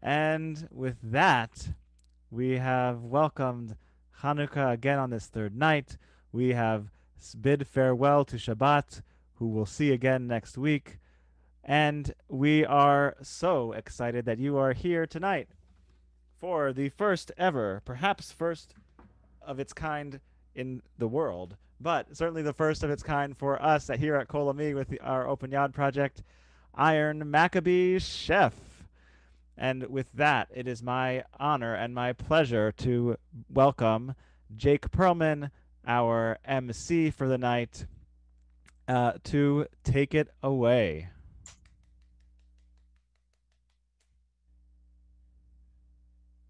And with that, we have welcomed Chanukah again on this third night. We have bid farewell to Shabbat, who we'll see again next week. And we are so excited that you are here tonight for the first ever, perhaps first of its kind in the world, but certainly the first of its kind for us here at Kol Ami with our Open Yad project, Iron Maccabee Chef. And with that, it is my honor and my pleasure to welcome Jake Perlman, our MC for the night, to take it away.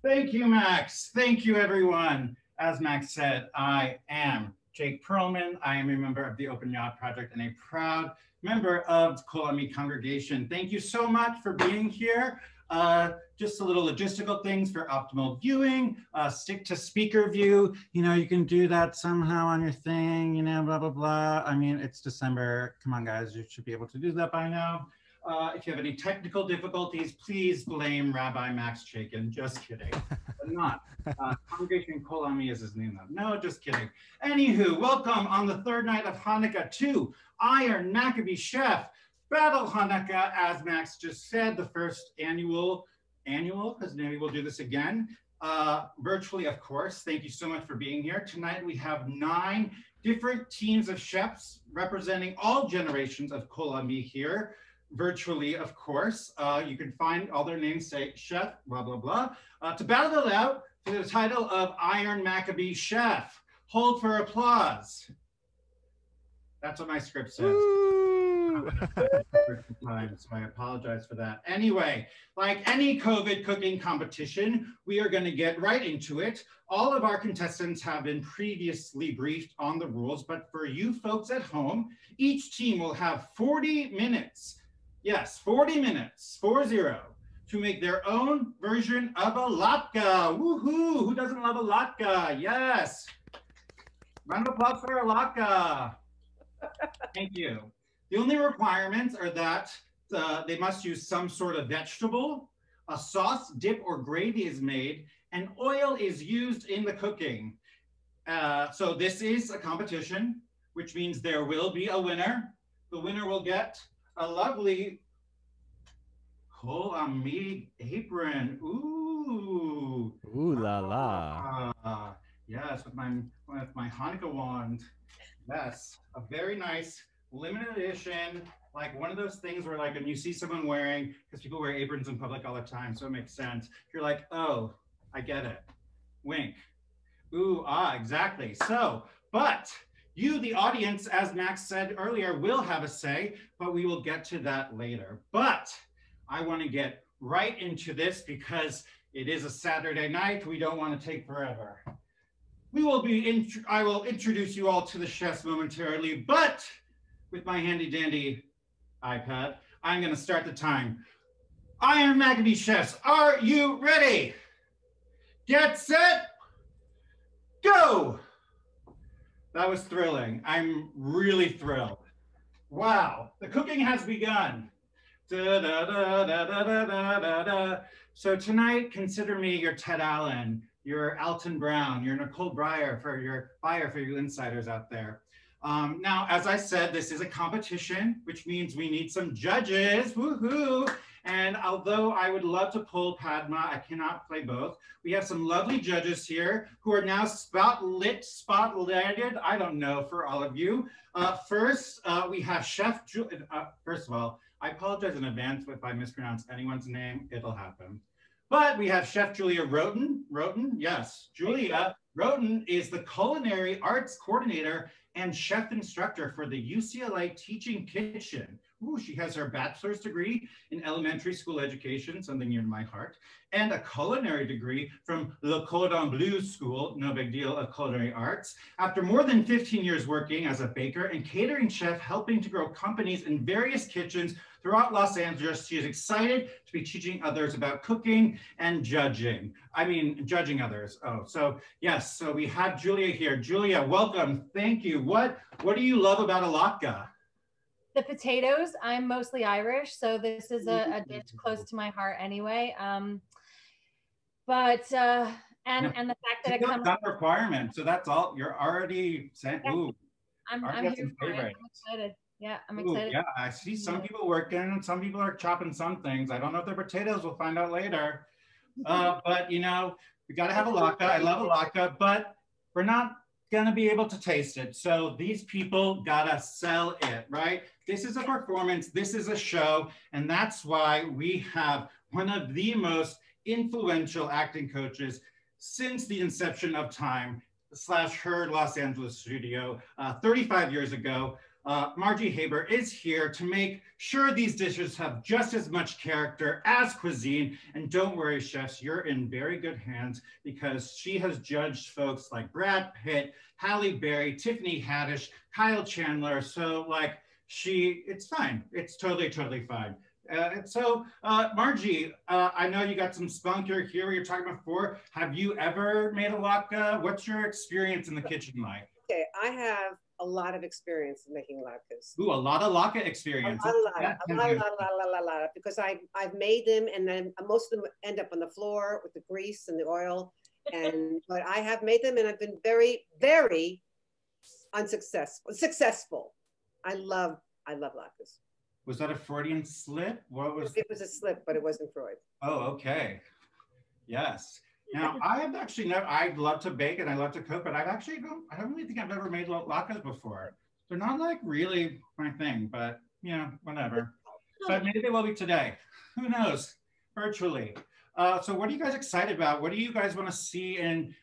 Thank you, Max. Thank you, everyone. As Max said, I am Jake Perlman. I am a member of the Open Yad Project and a proud member of Kol Ami congregation. Thank you so much for being here. Just a little logistical things for optimal viewing. Stick to speaker view. You can do that somehow on your thing, blah, blah, blah. I mean, it's December. Come on, guys. You should be able to do that by now. If you have any technical difficulties, please blame Rabbi Max Chaikin. Just kidding. But not. Congregation Kol Ami is his name, though. No, just kidding. Anywho, welcome on the third night of Hanukkah to Iron Maccabee Chef Battle Hanukkah, as Max just said, the first annual, because maybe we'll do this again, virtually, of course. Thank you so much for being here. Tonight we have 9 different teams of chefs representing all generations of Kol Ami here. Virtually, of course. You can find all their names, say chef, blah, blah, blah. To battle it out for the title of Iron Maccabee Chef. Hold for applause. That's what my script says. So I apologize for that. Anyway, like any COVID cooking competition, we are going to get right into it. All of our contestants have been previously briefed on the rules, but for you folks at home, each team will have 40 minutes. Yes, 40 minutes, 40, to make their own version of a latke. Woohoo! Who doesn't love a latke? Yes. Round of applause for a latke. Thank you. The only requirements are that they must use some sort of vegetable, a sauce, dip, or gravy is made, and oil is used in the cooking. So this is a competition, which means there will be a winner. The winner will get a lovely Kol Ami apron. Ooh. Ooh la la. Yes, with my Hanukkah wand. Yes, a very nice limited edition, like one of those things where like when you see someone wearing, because people wear aprons in public all the time, so it makes sense. You're like, oh, I get it. Wink. Ooh, exactly. So, but you, the audience, as Max said earlier, will have a say, but we will get to that later. But I want to get right into this because it is a Saturday night. We don't want to take forever. I will introduce you all to the chefs momentarily, but with my handy dandy iPad, I'm going to start the time. Iron Maccabee chefs, are you ready? Get set, go! That was thrilling. I'm really thrilled. Wow, the cooking has begun. Da, da, da, da, da, da, da, da. So tonight, consider me your Ted Allen, your Alton Brown, your Nicole Breyer for you insiders out there. Now, as I said, this is a competition, which means we need some judges. Woohoo! And although I would love to pull Padma, I cannot play both. We have some lovely judges here who are now spotlighted, I don't know, for all of you. First, we have Chef Julia. First of all, I apologize in advance if I mispronounce anyone's name. It'll happen. But we have Chef Julia Rhoden. Rhoden, yes. Julia Rhoden is the Culinary Arts Coordinator and Chef Instructor for the UCLA Teaching Kitchen. Ooh, she has her bachelor's degree in elementary school education, something near to my heart, and a culinary degree from Le Cordon Bleu School, no big deal, of culinary arts. After more than 15 years working as a baker and catering chef, helping to grow companies in various kitchens throughout Los Angeles, she is excited to be teaching others about cooking and judging. I mean, judging others. Oh, so yes, so we have Julia here. Julia, welcome, thank you. What do you love about a latke? The potatoes. I'm mostly Irish, so this is a dish close to my heart anyway. but and No, the fact that you it comes. got requirement, so that's all. You're already saying, Yeah. ooh, I'm here for it. I'm excited. Yeah, I'm excited. Ooh, yeah, I see some people working and some people are chopping some things. I don't know if they're potatoes. We'll find out later. But you know, we got to have a latke. I love a latke, but we're not going to be able to taste it. So these people got to sell it, right? This is a performance. This is a show. And that's why we have one of the most influential acting coaches since the inception of time / her Los Angeles studio 35 years ago. Margie Haber is here to make sure these dishes have just as much character as cuisine. And don't worry, chefs, you're in very good hands because she has judged folks like Brad Pitt, Halle Berry, Tiffany Haddish, Kyle Chandler. So like it's fine. It's totally fine. Margie, I know you got some spunk. You're here. You're talking about before. Have you ever made a latke? What's your experience in the kitchen like? Okay, I have a lot of experience in making latkes. Ooh, a lot of latke experience. A lot, because I've made them, and then most of them end up on the floor with the grease and the oil. But I have made them, and I've been very, very successful. I love latkes. Was that a Freudian slip? What was? It was a slip, but it wasn't Freud. Oh, okay. Yes. Now, I have actually never, I love to bake and I love to cook, but I don't really think I've ever made latkes before. They're not like really my thing, but you know, whatever. But maybe they will be today. Who knows? Virtually. So what are you guys excited about? What do you guys want to see in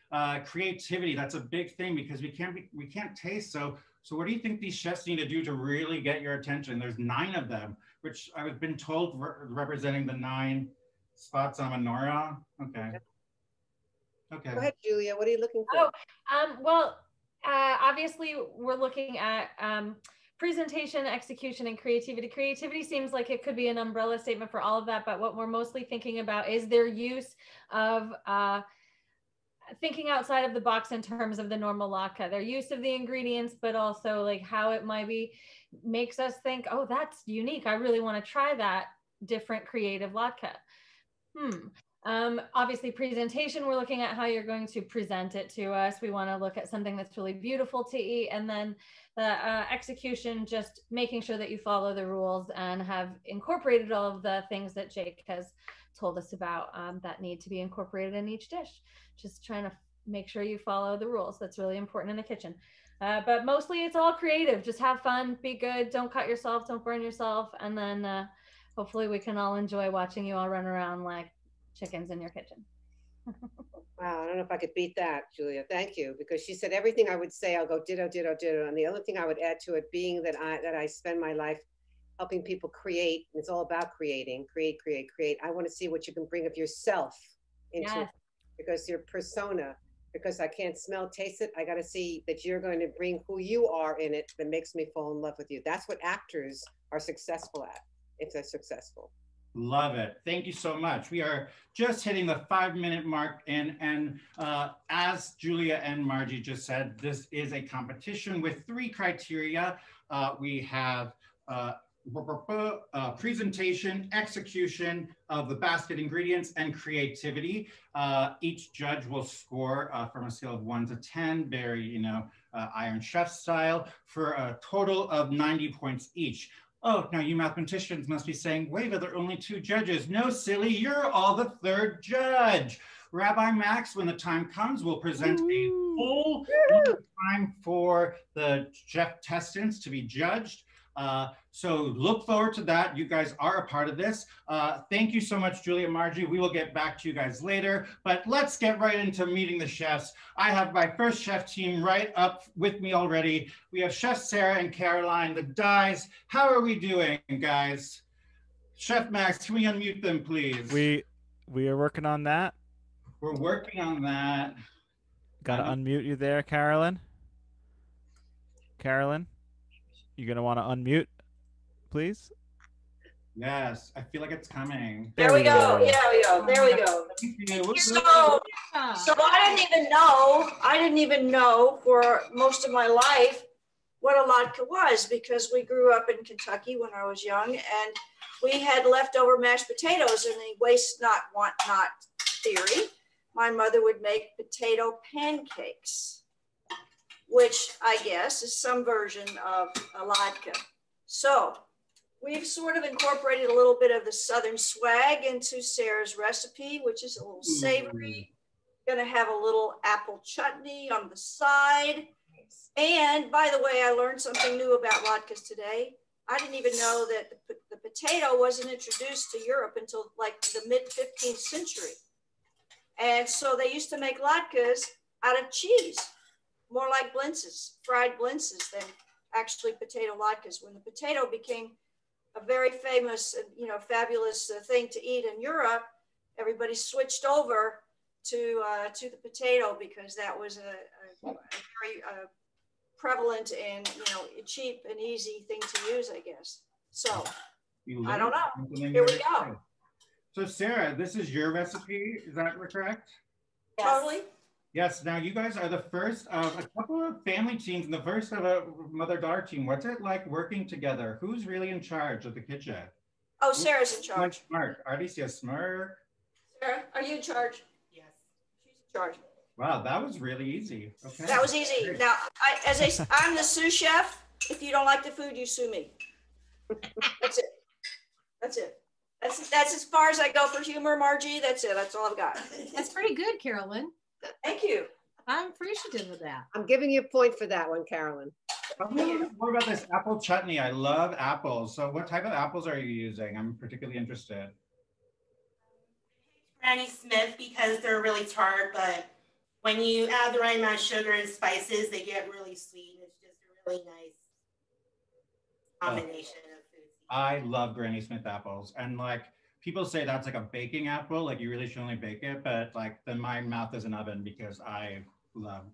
creativity? That's a big thing because we can't taste. So what do you think these chefs need to do to really get your attention? There's 9 of them, which I've been told representing the 9 spots on menorah. Okay. Okay. Go ahead, Julia. What are you looking for? Well, obviously we're looking at presentation, execution, and creativity. Creativity seems like it could be an umbrella statement for all of that, but what we're mostly thinking about is their use of thinking outside of the box in terms of the normal latke, their use of the ingredients, but also like how it might be makes us think, oh, that's unique. I really want to try that different creative latke. Obviously presentation, we're looking at how you're going to present it to us. We want to look at something that's really beautiful to eat. And then the execution, just making sure that you follow the rules and have incorporated all of the things that Jake has told us about that need to be incorporated in each dish. Just trying to make sure you follow the rules. That's really important in the kitchen. But mostly it's all creative. Just have fun, be good, don't cut yourself, don't burn yourself. And then hopefully we can all enjoy watching you all run around like chickens in your kitchen. Wow, I don't know if I could beat that, Julia. Thank you, because she said everything I would say, I'll go ditto, ditto, ditto. And the other thing I would add to it, being that I spend my life helping people create, and it's all about creating, create. I want to see what you can bring of yourself into it, because your persona, because I can't smell, taste it. I got to see that you're going to bring who you are in it that makes me fall in love with you. That's what actors are successful at, if they're successful. Love it. Thank you so much. We are just hitting the 5-minute mark. And as Julia and Margie just said, this is a competition with 3 criteria. We have presentation, execution of the basket ingredients, and creativity. Each judge will score from a scale of 1 to 10, very, Iron Chef style, for a total of 90 points each. Oh, now you mathematicians must be saying, wait, there are only 2 judges. No, silly, you're all the 3rd judge. Rabbi Max, when the time comes, will present a full time for the chef testants to be judged. So look forward to that. You guys are a part of this. Thank you so much, Julia and Margie. We will get back to you guys later, but let's get right into meeting the chefs. I have my first chef team right up with me already. We have Chef Sarah and Caroline, the Dyes. How are we doing, guys? Chef Max, can we unmute them, please? We are working on that. We're working on that. Gotta unmute you there, Carolyn. Carolyn, you're gonna want to unmute, please. Yes, I feel like it's coming. There we go. Yeah, we go. There we go. So I didn't even know for most of my life what a latke was, because we grew up in Kentucky when I was young, and we had leftover mashed potatoes in the waste not, want not theory. my mother would make potato pancakes, which I guess is some version of a latke. So we've sort of incorporated a little bit of the Southern swag into Sarah's recipe, which is a little savory. Gonna have a little apple chutney on the side. And by the way, I learned something new about latkes today. I didn't even know that the potato wasn't introduced to Europe until like the mid 15th century. And so they used to make latkes out of cheese, more like blintzes, fried blintzes than actually potato latkes. When the potato became a very famous, fabulous thing to eat in Europe, everybody switched over to the potato because that was a very prevalent and cheap and easy thing to use, I guess. So I don't know. Here we go. So Sarah, this is your recipe, is that correct? Yes. Totally. Yes. Now you guys are the first of a couple of family teams and the first of a mother-daughter team. What's it like working together? Who's really in charge of the kitchen? Oh, Sarah's in charge. Smart. Articia Smirk. Sarah, are you in charge? Yes. She's in charge. Wow, that was really easy. Okay. That was easy. Great. Now, I'm the sous chef. If you don't like the food, you sue me. That's it. That's it. That's as far as I go for humor, Margie. That's it. That's all I've got. That's pretty good, Carolyn. Thank you. I'm appreciative of that. I'm giving you a point for that one, Carolyn. Tell me more about this apple chutney. I love apples. So what type of apples are you using? I'm particularly interested. Granny Smith because they're really tart, but when you add the right amount of sugar and spices, they get really sweet. It's just a really nice combination of food. I love Granny Smith apples. And like people say that's like a baking apple, like you really should only bake it, but like then my mouth is an oven because I love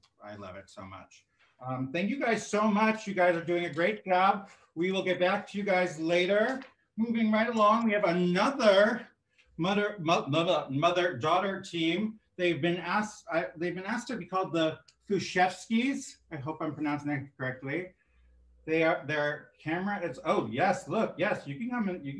it so much. Thank you guys so much. You guys are doing a great job. We will get back to you guys later. Moving right along, we have another mother-daughter team. They've been asked to be called the Fushevskis. I hope I'm pronouncing that correctly. Their camera is, oh yes, look, yes, you can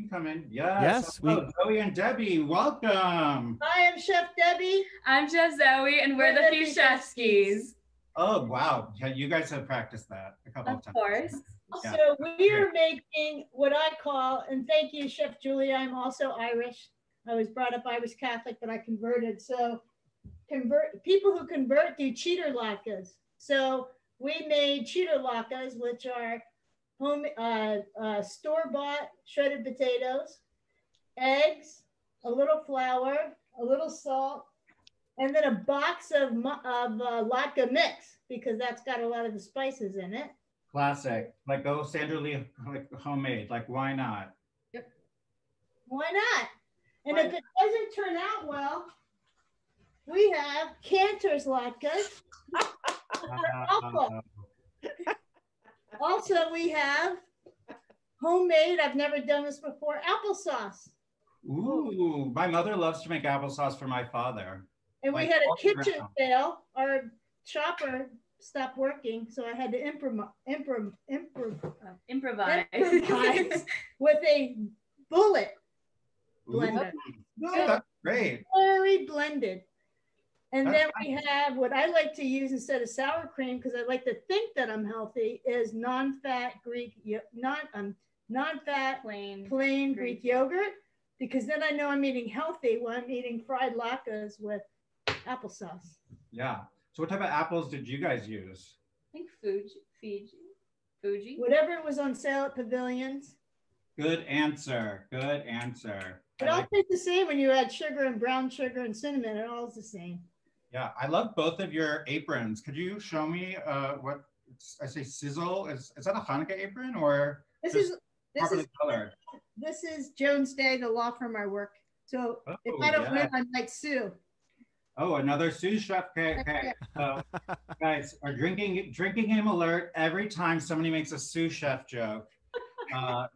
come in, Yes. Yes, Zoe and Debbie, welcome. Hi, I'm Chef Debbie. I'm Chef Zoe, and we're the Fushevskis. Oh wow, you guys have practiced that a couple of times. Of course. Yeah. So we are making what I call, and thank you, Chef Julia, I'm also Irish. I was brought up Irish Catholic, but I converted. So people who convert do cheater latkes. So we made cheater latkes, which are store-bought shredded potatoes, eggs, a little flour, a little salt, and then a box of latke mix because that's got a lot of the spices in it. Classic, like Sandra Lee, like homemade. Like why not? Yep. Why not? And if it doesn't turn out well, we have Cantor's latkes. Also, we have homemade, I've never done this before, applesauce. Ooh, my mother loves to make applesauce for my father. And we had a kitchen fail. Our chopper stopped working, so I had to improvise with a bullet blender. Ooh, that's great. Very blended. And then we have what I like to use instead of sour cream, because I like to think that I'm healthy, is non-fat Greek, non-fat plain Greek yogurt, because then I know I'm eating healthy when I'm eating fried latkes with applesauce. Yeah. So what type of apples did you guys use? I think Fuji. Whatever was on sale at Pavilions. Good answer. Good answer. It all tastes the same when you add sugar and brown sugar and cinnamon. It all is the same. Yeah, I love both of your aprons. Could you show me what I say sizzle? Is that a Hanukkah apron or this is colored? This is Jones Day, the law firm I work. So if I don't win, I might sue. Oh, another sous chef. Okay. So guys are drinking game alert every time somebody makes a sous chef joke.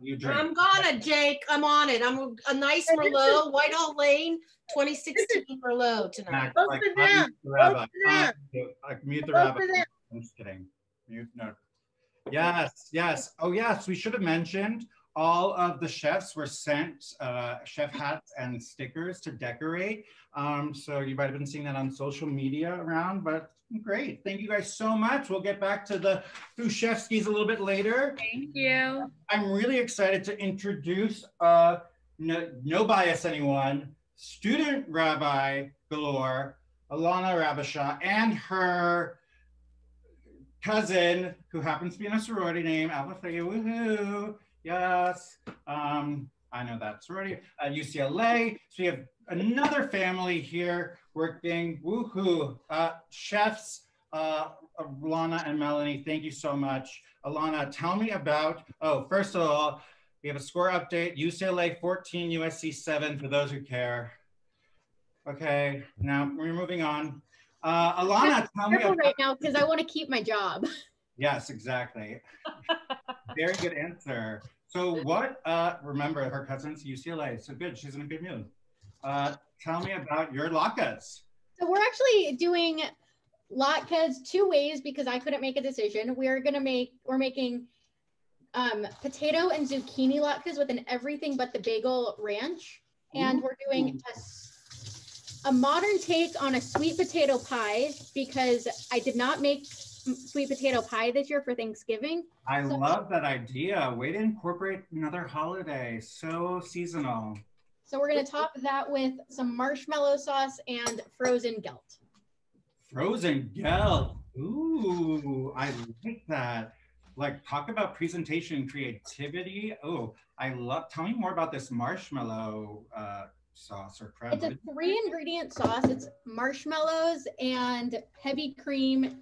You drink. I'm gonna, Jake. I'm on it. I'm a nice Merlot, Whitehall Lane, 2016 Merlot tonight. Mute the rabbi. I'm just kidding. No. Yes. Oh, yes. We should have mentioned all of the chefs were sent chef hats and stickers to decorate. So you might have been seeing that on social media around, but great. Thank you guys so much. We'll get back to the Fushevskis a little bit later. Thank you. I'm really excited to introduce, no bias anyone, student rabbi galore, Alana Rabasha, and her cousin, who happens to be in a sorority named Alpha Phi, woohoo, yes. I know that sorority, UCLA. So we have another family here working, woohoo. Chefs, Alana and Melanie, thank you so much. Alana, tell me about, first of all, we have a score update, UCLA 14, USC 7, for those who care. Okay, now we're moving on. Alana, tell me about— right now because I want to keep my job. Yes, exactly. Very good answer. So what, remember her cousin's UCLA, so good, she's in a good mood. Tell me about your latkes. So we're actually doing latkes 2 ways because I couldn't make a decision. We're making potato and zucchini latkes with an everything but the bagel ranch. And we're doing a modern take on a sweet potato pie because I did not make sweet potato pie this year for Thanksgiving. I love that idea. Way to incorporate another holiday. So seasonal. So we're gonna top that with some marshmallow sauce and frozen gelt. Frozen gelt. Ooh, I like that. Like, talk about presentation creativity. Oh, I love, tell me more about this marshmallow sauce or crab. It's a 3-ingredient sauce. It's marshmallows and heavy cream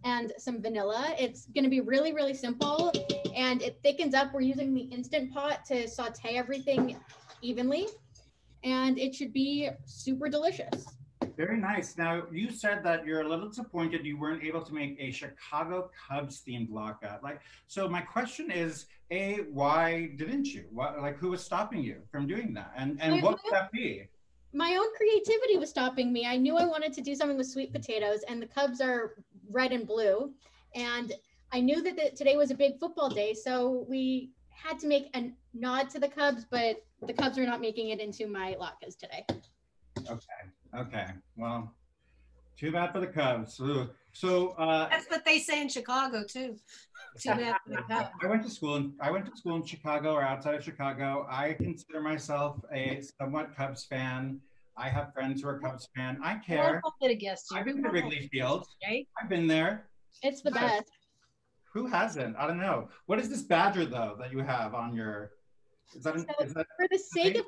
and some vanilla. It's going to be really, really simple and it thickens up. We're using the Instant Pot to saute everything evenly and it should be super delicious. Very nice. Now, you said that you're a little disappointed you weren't able to make a Chicago Cubs themed latke. So my question is, A, why didn't you? Who was stopping you from doing that? And what would that be? My own creativity was stopping me. I knew I wanted to do something with sweet potatoes and the Cubs are red and blue. And I knew that today was a big football day. So we had to make a nod to the Cubs, but the Cubs are not making it into my latkes today. Okay. Well, too bad for the Cubs. Ooh. So that's what they say in Chicago too. Too bad for the Cubs. I went to school in Chicago or outside of Chicago. I consider myself a somewhat Cubs fan. I have friends who are Cubs fan. I care. I've been to Wrigley Field. I've been there. It's the best. Who hasn't? I don't know. What is this badger though that you have on your? Is that for the sake of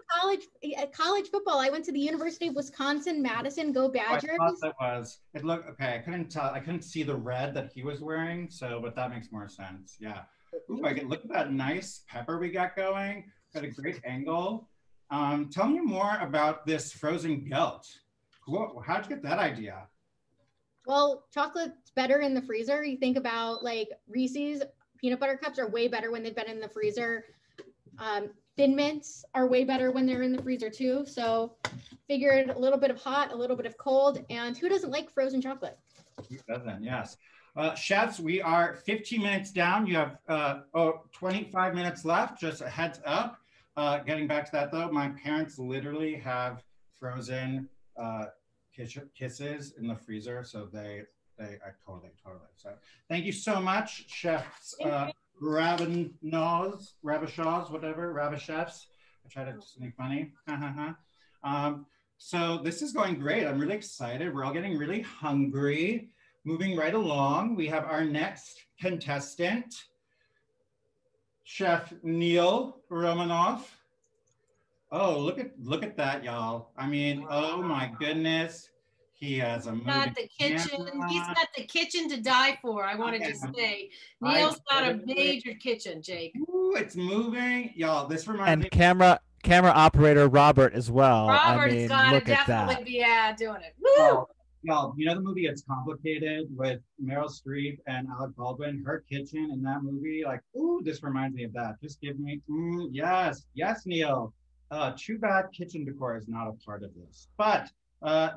college football, I went to the University of Wisconsin, Madison. Go Badgers! I thought that was. It looked okay. I couldn't tell. I couldn't see the red that he was wearing. So, but that makes more sense. Yeah. Ooh, look at that nice pepper we got going. Got a great angle. Tell me more about this frozen gelt. How'd you get that idea? Well, chocolate's better in the freezer. You think about like Reese's peanut butter cups are way better when they've been in the freezer. Thin mints are way better when they're in the freezer too. So figured a little bit of hot, a little bit of cold, and who doesn't like frozen chocolate? Who doesn't? Yes. Chefs, we are 15 minutes down. You have 25 minutes left. Just a heads up. Getting back to that though, my parents literally have frozen kisses in the freezer, so I totally. So thank you so much, chefs. Rabashahs, whatever, Rabashefs. I try to make funny. So this is going great. I'm really excited. We're all getting really hungry. Moving right along, we have our next contestant, Chef Neil Romanoff. Oh, look at that, y'all. I mean, oh my goodness. He has a moving kitchen. camera. He's got the kitchen to die for. I wanted to say, Neil's got a major kitchen, Jake. Ooh, it's moving, y'all. This reminds me. And camera operator Robert as well. Robert's got to definitely be doing it. Woo! Y'all, you know the movie It's Complicated with Meryl Streep and Alec Baldwin? Her kitchen in that movie, like, ooh, this reminds me of that. Just give me, yes, Neil. Too bad kitchen decor is not a part of this, but.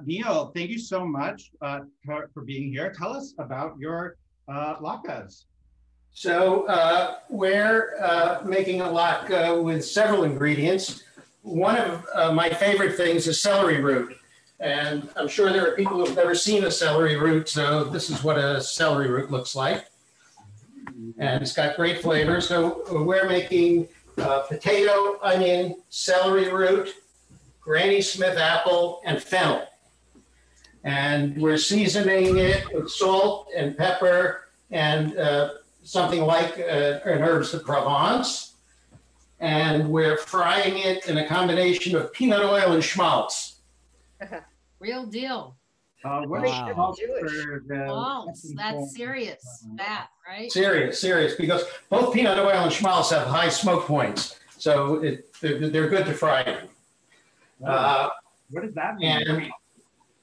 Neil, thank you so much for being here. Tell us about your latkes. So we're making a latke with several ingredients. One of my favorite things is celery root. And I'm sure there are people who've never seen a celery root, so this is what a celery root looks like. And it's got great flavor. So we're making potato, onion, celery root, Granny Smith apple, and fennel. And we're seasoning it with salt and pepper and something like an herbs de Provence. And we're frying it in a combination of peanut oil and schmaltz. Real deal. What is Wow. That's serious. That, right? Serious, because both peanut oil and schmaltz have high smoke points. So they're good to fry. What does that mean? And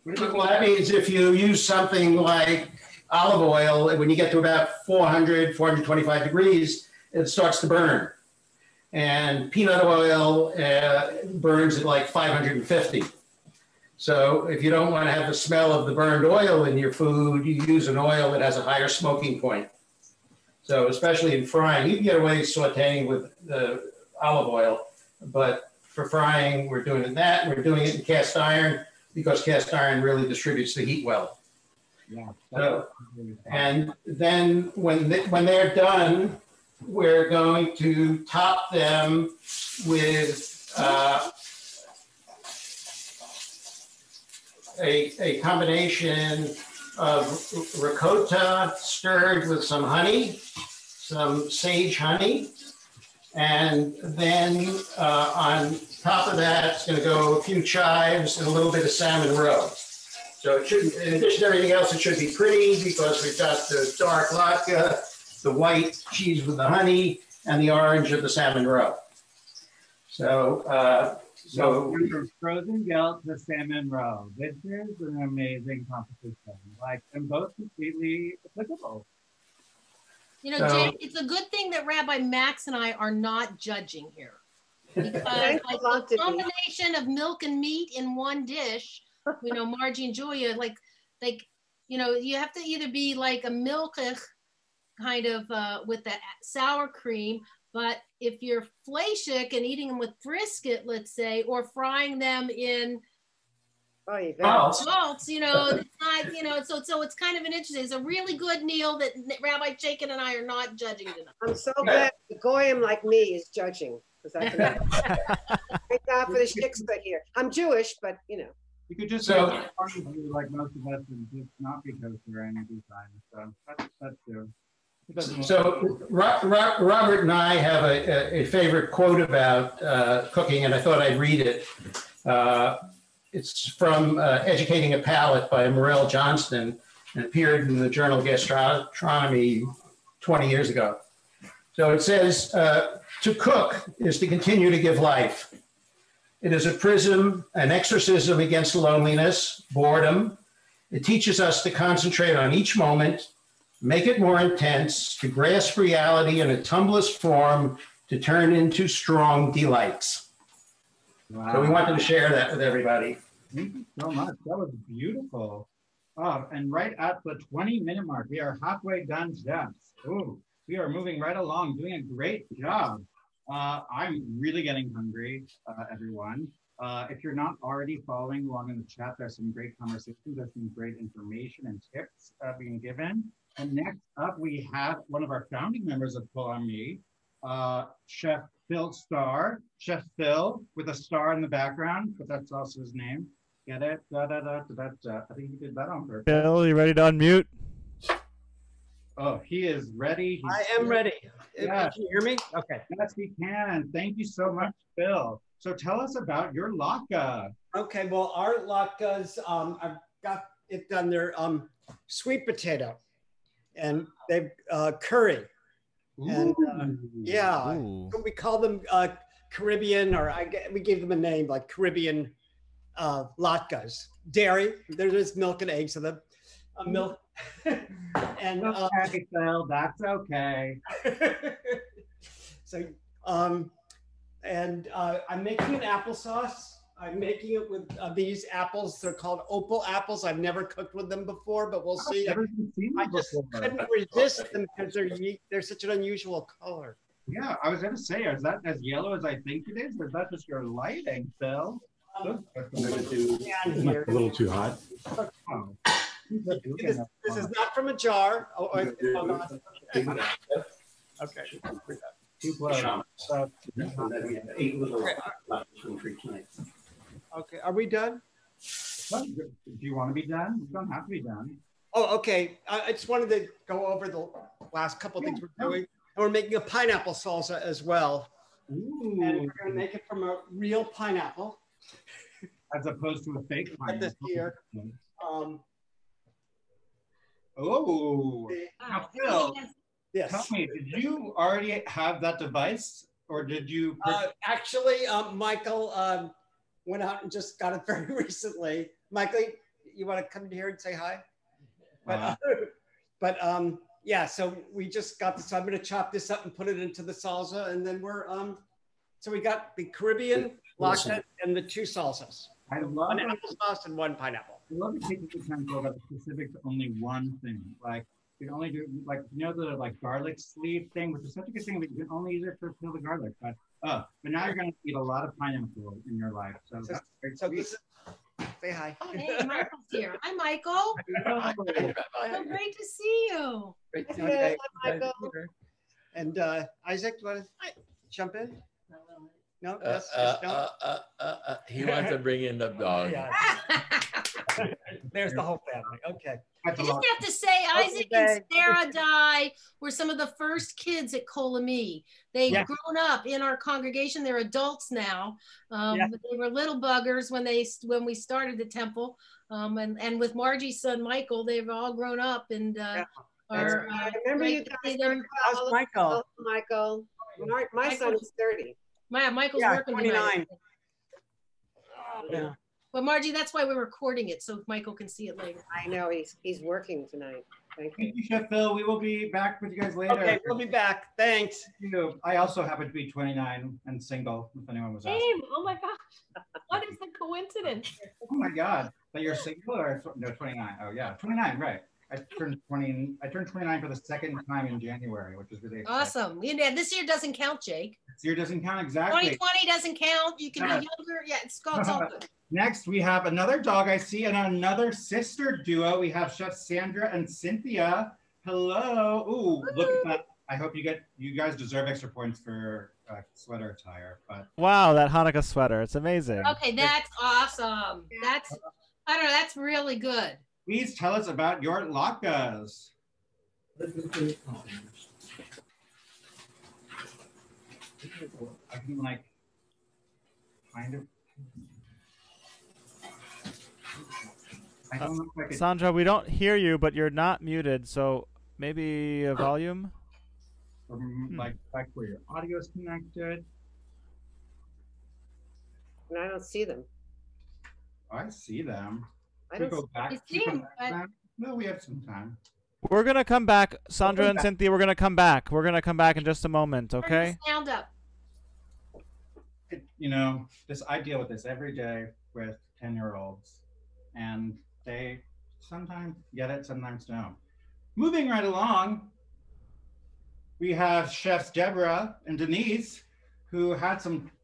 well, that means if you use something like olive oil, when you get to about 400, 425 degrees, it starts to burn. And peanut oil burns at like 550. So if you don't want to have the smell of the burned oil in your food, you use an oil that has a higher smoking point. So especially in frying, you can get away sauteing with the olive oil, but for frying, we're doing that. We're doing it in cast iron because cast iron really distributes the heat well. Yeah. So, and then when they're done, we're going to top them with a combination of ricotta stirred with some honey, some sage honey, and then on top of that, it's going to go a few chives and a little bit of salmon roe. So it should, in addition to everything else, it should be pretty because we've got the dark latke, the white cheese with the honey, and the orange of the salmon roe. So, from frozen gelt to salmon roe. This is an amazing competition. Like, them both completely applicable. You know, Jake, it's a good thing that Rabbi Max and I are not judging here. Because like the combination of milk and meat in one dish, you know, Margie and Julia, like, you know, you have to either be like a milkich kind of with the sour cream, but if you're flashik and eating them with brisket, let's say, or frying them in salts, you know, it's not, you know, so it's kind of an interesting, it's a really good meal that Rabbi Chaikin and I are not judging tonight. I'm so glad the goyim like me is judging. Thank God for the shiksa here. I'm Jewish, but you know. You could just like most of us and just not be kosher any time. So that's true. So Robert and I have a favorite quote about cooking, and I thought I'd read it. It's from Educating a Palate by Morel Johnston, and appeared in the journal Gastronomy 20 years ago. So it says, to cook is to continue to give life. It is a prism, an exorcism against loneliness, boredom. It teaches us to concentrate on each moment, make it more intense, to grasp reality in a tumblest form, to turn into strong delights. Wow. So we wanted to share that with everybody. Thank you so much. That was beautiful. Oh, and right at the 20-minute mark, we are halfway done, chefs. Ooh, we are moving right along, doing a great job. I'm really getting hungry, everyone. If you're not already following along in the chat, there's some great conversations, there's some great information and tips being given. And next up, we have one of our founding members of Kol Ami, Chef Phil Starr. Chef Phil with a star in the background, but that's also his name. Get it? I think he did that on purpose. Phil, you ready to unmute? Oh, he is ready. I am ready. Yes. Can you hear me? Okay. Yes, we can. Thank you so much, Phil. So tell us about your latke. Okay, well, our latkes, I've got it done. They're sweet potato, and they've curry. Ooh. And yeah, we call them Caribbean, or we gave them a name like Caribbean latkes. Dairy, there's milk and eggs, so the milk. And okay, Phil, that's okay. So I'm making an applesauce. I'm making it with these apples. They're called opal apples. I've never cooked with them before, but we'll see. I've never seen I them just before. couldn't resist them because they're such an unusual color. Yeah, I was going to say, is that as yellow as I think it is? Or is that just your lighting, Phil? A little too hot. Oh. This is not from a jar. Okay. Okay, are we done? Do you want to be done? You don't have to be done. Oh, okay. I just wanted to go over the last couple of things we're doing. And we're making a pineapple salsa as well. Ooh. And we're going to make it from a real pineapple. As opposed to a fake pineapple. This here. Now, Phil, yes. Tell me, did you already have that device, or did you? Actually, Michael went out and just got it very recently. Michael, you want to come here and say hi? But yeah, so we just got this. I'm going to chop this up and put it into the salsa, and then we're so we got the Caribbean latke and the two salsas. I love one applesauce and one pineapple. I love taking the time to go about the specifics of only one thing. Like you can only do the like garlic sleeve thing, which is such a good thing, but you can only use it to peel the garlic. But now you're going to eat a lot of pineapple in your life. So that's very sweet. Say hi. Oh, hey, Michael's here. Hi, Michael. So great to see you. Great to see you. Hi, Michael. And Isaac, do you want to jump in? No, no. He wants to bring in the dog. Yeah. There's the whole family. Okay. I just have to say, Isaac and Sarah Dye were some of the first kids at Kol Ami. They've grown up in our congregation. They're adults now. But they were little buggers when we started the temple. And with Margie's son Michael, they've all grown up and I remember you guys. How's Michael? Michael. My son is 30. Michael's working 29. Yeah. But Margie, that's why we're recording it, so Michael can see it later. I know he's working tonight. Thank you. Thank you, Chef Phil. We will be back with you guys later. Okay, we'll be back. Thanks. I also happen to be 29 and single, if anyone was asking. Same. Oh my gosh. What is the coincidence? Oh my God. That you're single or no, 29. Oh yeah, 29, right. I turned 29 for the second time in January, which is really exciting. Awesome. Yeah, this year doesn't count, Jake. This year doesn't count, exactly. 2020 doesn't count. You can be younger. Yeah, it's all good. Next, we have another dog I see and another sister duo. We have Chef Sandra and Cynthia. Hello. Ooh, look at that. I hope you guys deserve extra points for sweater attire. But wow, that Hanukkah sweater. It's amazing. Okay, that's awesome. I don't know, that's really good. Please tell us about your latkes. I can like kind of. I don't know if I could... Sandra, we don't hear you, but you're not muted, so maybe a volume? Like back where your audio is connected. And I don't see them. I see them. I don't go back. No, we have some time. We're going to come back. Sandra and Cynthia, we're going to come back. We're going to come back in just a moment, okay? Sound up. I deal with this every day with 10-year-olds, and they sometimes get it, sometimes don't. Moving right along, we have Chefs Deborah and Denise, who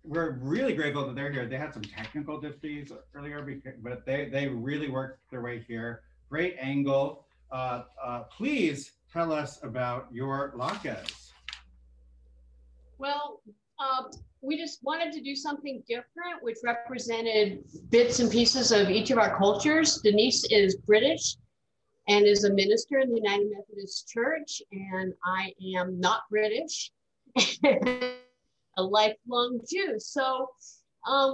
we're really grateful that they're here. They had some technical difficulties earlier, but they really worked their way here. Great angle. Please tell us about your latkes. Well, we just wanted to do something different, which represented bits and pieces of each of our cultures. Denise is British and is a minister in the United Methodist Church, and I am not British, a lifelong Jew. So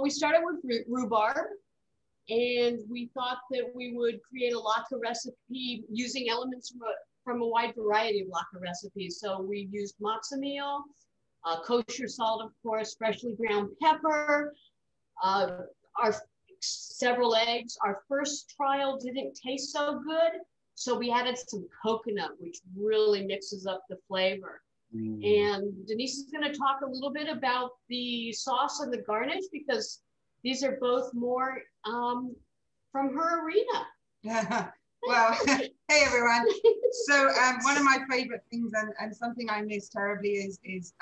we started with rhubarb, and we thought that we would create a latke recipe using elements from a wide variety of latke recipes. So we used matzo meal, kosher salt, of course, freshly ground pepper, our several eggs. Our first trial didn't taste so good, so we added some coconut, which really mixes up the flavor. And Denise is going to talk a little bit about the sauce and the garnish, because These are both more from her arena. Well, hey everyone. So one of my favorite things and something I miss terribly is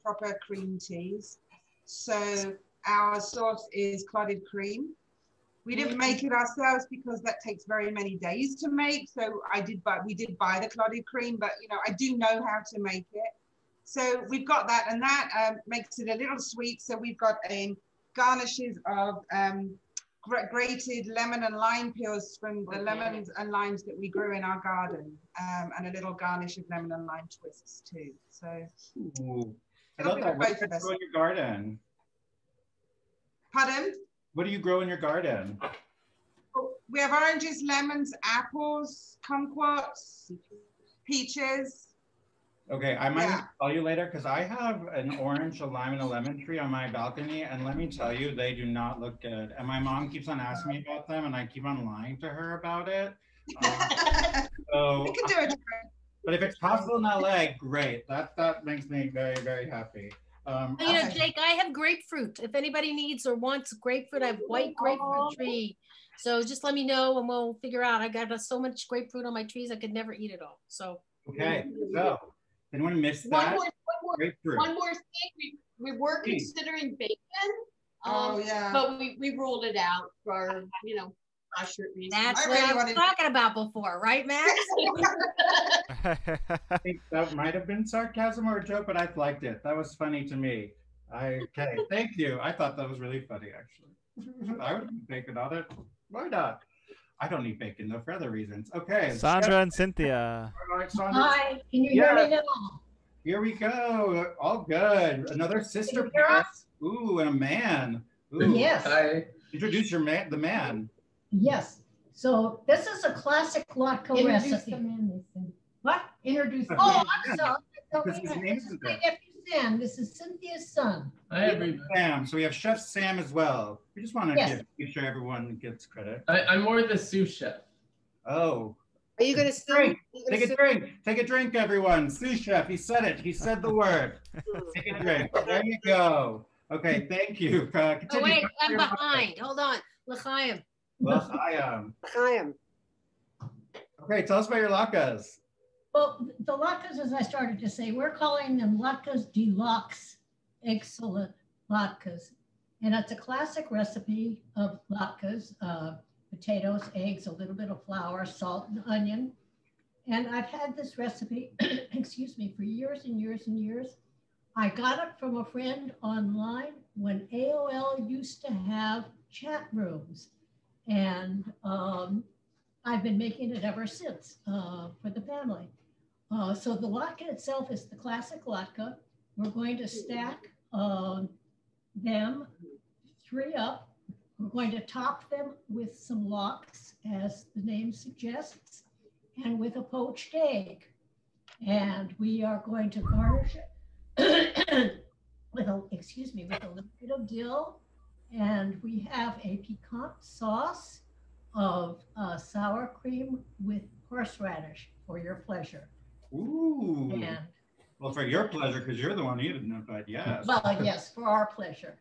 proper cream teas. So our sauce is clotted cream. We didn't make it ourselves because that takes very many days to make. So we did buy the clotted cream, but you know, I do know how to make it. So we've got that, and that makes it a little sweet. So we've got garnishes of grated lemon and lime peels from the lemons and limes that we grew in our garden, and a little garnish of lemon and lime twists too. So I love that. What do you grow in your garden? Pardon? What do you grow in your garden? We have oranges, lemons, apples, kumquats, peaches. Okay, I might call you later because I have an orange, a lime, and a lemon tree on my balcony, and let me tell you, they do not look good. And my mom keeps on asking me about them, and I keep on lying to her about it. So, we can do it. But if it's possible in LA, great. That makes me very, very happy. You know, Jake, I have grapefruit. If anybody needs or wants grapefruit, I have white grapefruit tree. So just let me know and we'll figure out. I got so much grapefruit on my trees, I could never eat it all. So okay, so anyone miss that? One more thing. We were considering bacon. But we ruled it out for, you know, usher reasons. That's what I was talking about before, right, Max? I think that might have been sarcasm or a joke, but I liked it. That was funny to me. Okay, thank you. I thought that was really funny, actually. I would eat bacon on it. Why not? I don't eat bacon though for other reasons. Okay. Sandra and Cynthia. All right, Sandra. Hi, can you hear me now? Here we go. All good. Another sister pass. Ooh, and a man. Ooh. Yes. Hi. Introduce your man, the man. Yes. So this is a classic latke recipe. What? Introduce the man. Oh, I'm sorry. Because his name isn't there. Sam. This is Cynthia's son. Hi, everybody. Sam. So we have Chef Sam as well. We just want to make sure everyone gets credit. I'm more the sous chef. Oh. Are you going to drink? Take a drink. Take a drink, everyone. Sous chef. He said it. He said the word. Take a drink. There you go. Okay. Thank you. Oh, wait. I'm behind. Hold on. L'chaim. L'chaim. L'chaim. Okay. Tell us about your latkes. Well, the latkes, as I started to say, we're calling them latkes deluxe, excellent latkes. And it's a classic recipe of latkes, potatoes, eggs, a little bit of flour, salt, and onion. And I've had this recipe, excuse me, for years and years and years. I got it from a friend online when AOL used to have chat rooms. And I've been making it ever since for the family. So the latke itself is the classic latke. We're going to stack them 3 up. We're going to top them with some lox, as the name suggests, and with a poached egg. And we are going to garnish it with a little bit of dill. And we have a piquant sauce of sour cream with horseradish for your pleasure. Ooh. And, well, for your pleasure, because you're the one who didn't know, but yes. Well, yes, for our pleasure.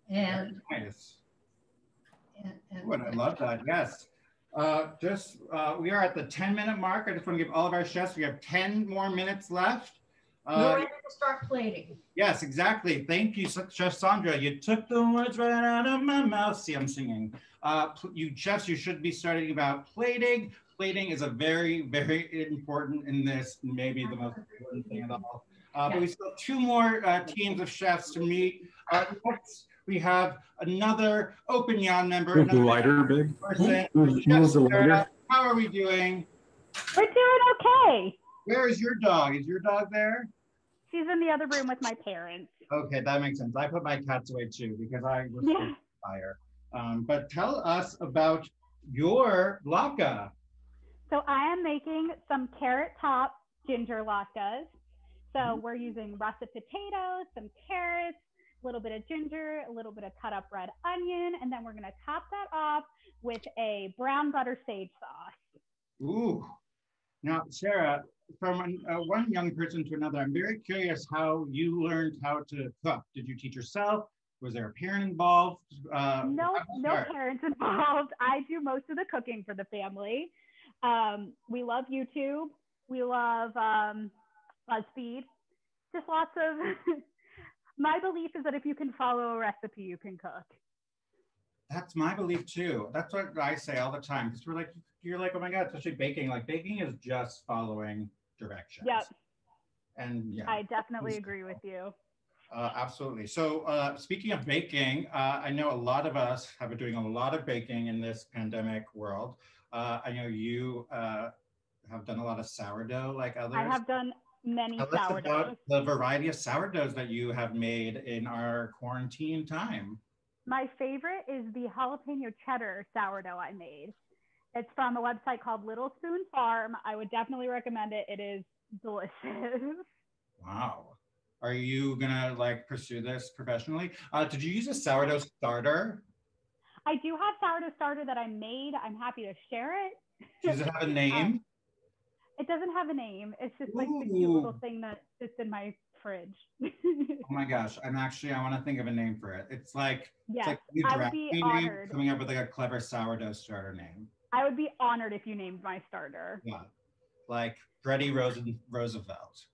And nice. And I love that. Yes. We are at the 10-minute mark. I just want to give all of our chefs, we have 10 more minutes left. we're ready to start plating. Yes, exactly. Thank you, Chef Sandra. You took the words right out of my mouth. See, I'm singing. You chefs, you should be starting about plating. Plating is a very, very important in this, maybe the most important thing at all. But we still have 2 more teams of chefs to meet. Next, we have another Open Yon member. Move the lighter, Big. Person. Move the lighter. How are we doing? We're doing okay. Where is your dog? Is your dog there? She's in the other room with my parents. Okay, that makes sense. I put my cats away too because I was fire. But tell us about your latke. So I am making some carrot top ginger latkes. So we're using russet potatoes, some carrots, a little bit of ginger, a little bit of cut up red onion, and then we're gonna top that off with a brown butter sage sauce. Ooh. Now, Sarah, from one young person to another, I'm very curious how you learned how to cook. Did you teach yourself? Was there a parent involved? No parents involved. I do most of the cooking for the family. We love YouTube. We love BuzzFeed. Just lots of. My belief is that if you can follow a recipe, you can cook. That's my belief too. That's what I say all the time. Because you're like, oh my God, especially baking. Like baking is just following directions. Yep. And yeah. I definitely agree with you. Absolutely. So speaking of baking, I know a lot of us have been doing a lot of baking in this pandemic world. I know you have done a lot of sourdough like others. I have done many Tell us sourdoughs. about the variety of sourdoughs that you have made in our quarantine time. My favorite is the jalapeno cheddar sourdough I made. It's from a website called Little Spoon Farm. I would definitely recommend it. It is delicious. Wow. Are you gonna like pursue this professionally? Did you use a sourdough starter? I do have sourdough starter that I made. I'm happy to share it. Does it have a name? It doesn't have a name. It's just like the cute little thing that sits in my fridge. Oh my gosh, I want to think of a name for it. It's like, yes, it's like I would be honored. Coming up with like a clever sourdough starter name. I would be honored if you named my starter. Yeah, like Freddie Roosevelt.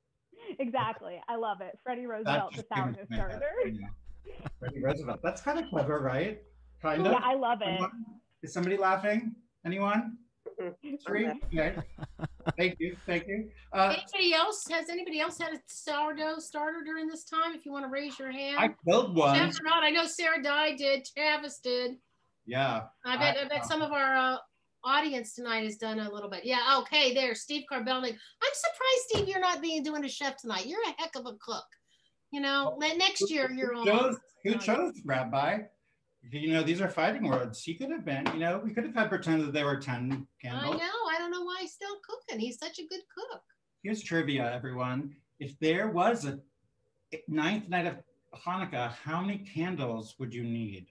Exactly, I love it. Freddie Roosevelt, the sourdough starter. Yeah. Freddie Roosevelt. That's kind of clever, right? Kind of. Yeah, I love it. Is somebody laughing? Anyone? Three? Okay. Thank you. Anybody else? Has anybody else had a sourdough starter during this time? If you want to raise your hand. I built one. Jeff or not? I know Sarah Dye did. Travis did. Yeah. I bet some of our audience tonight has done a little bit. Yeah. Okay. There, Steve Carbelnik. I'm surprised, Steve, you're not doing a chef tonight. You're a heck of a cook. You know, next year you're on. Who chose, Rabbi? You know, these are fighting words. He could have been, you know, we could have had pretend that there were 10 candles. I know. I don't know why he's still cooking. He's such a good cook. Here's trivia, everyone. If there was a 9th night of Hanukkah, how many candles would you need?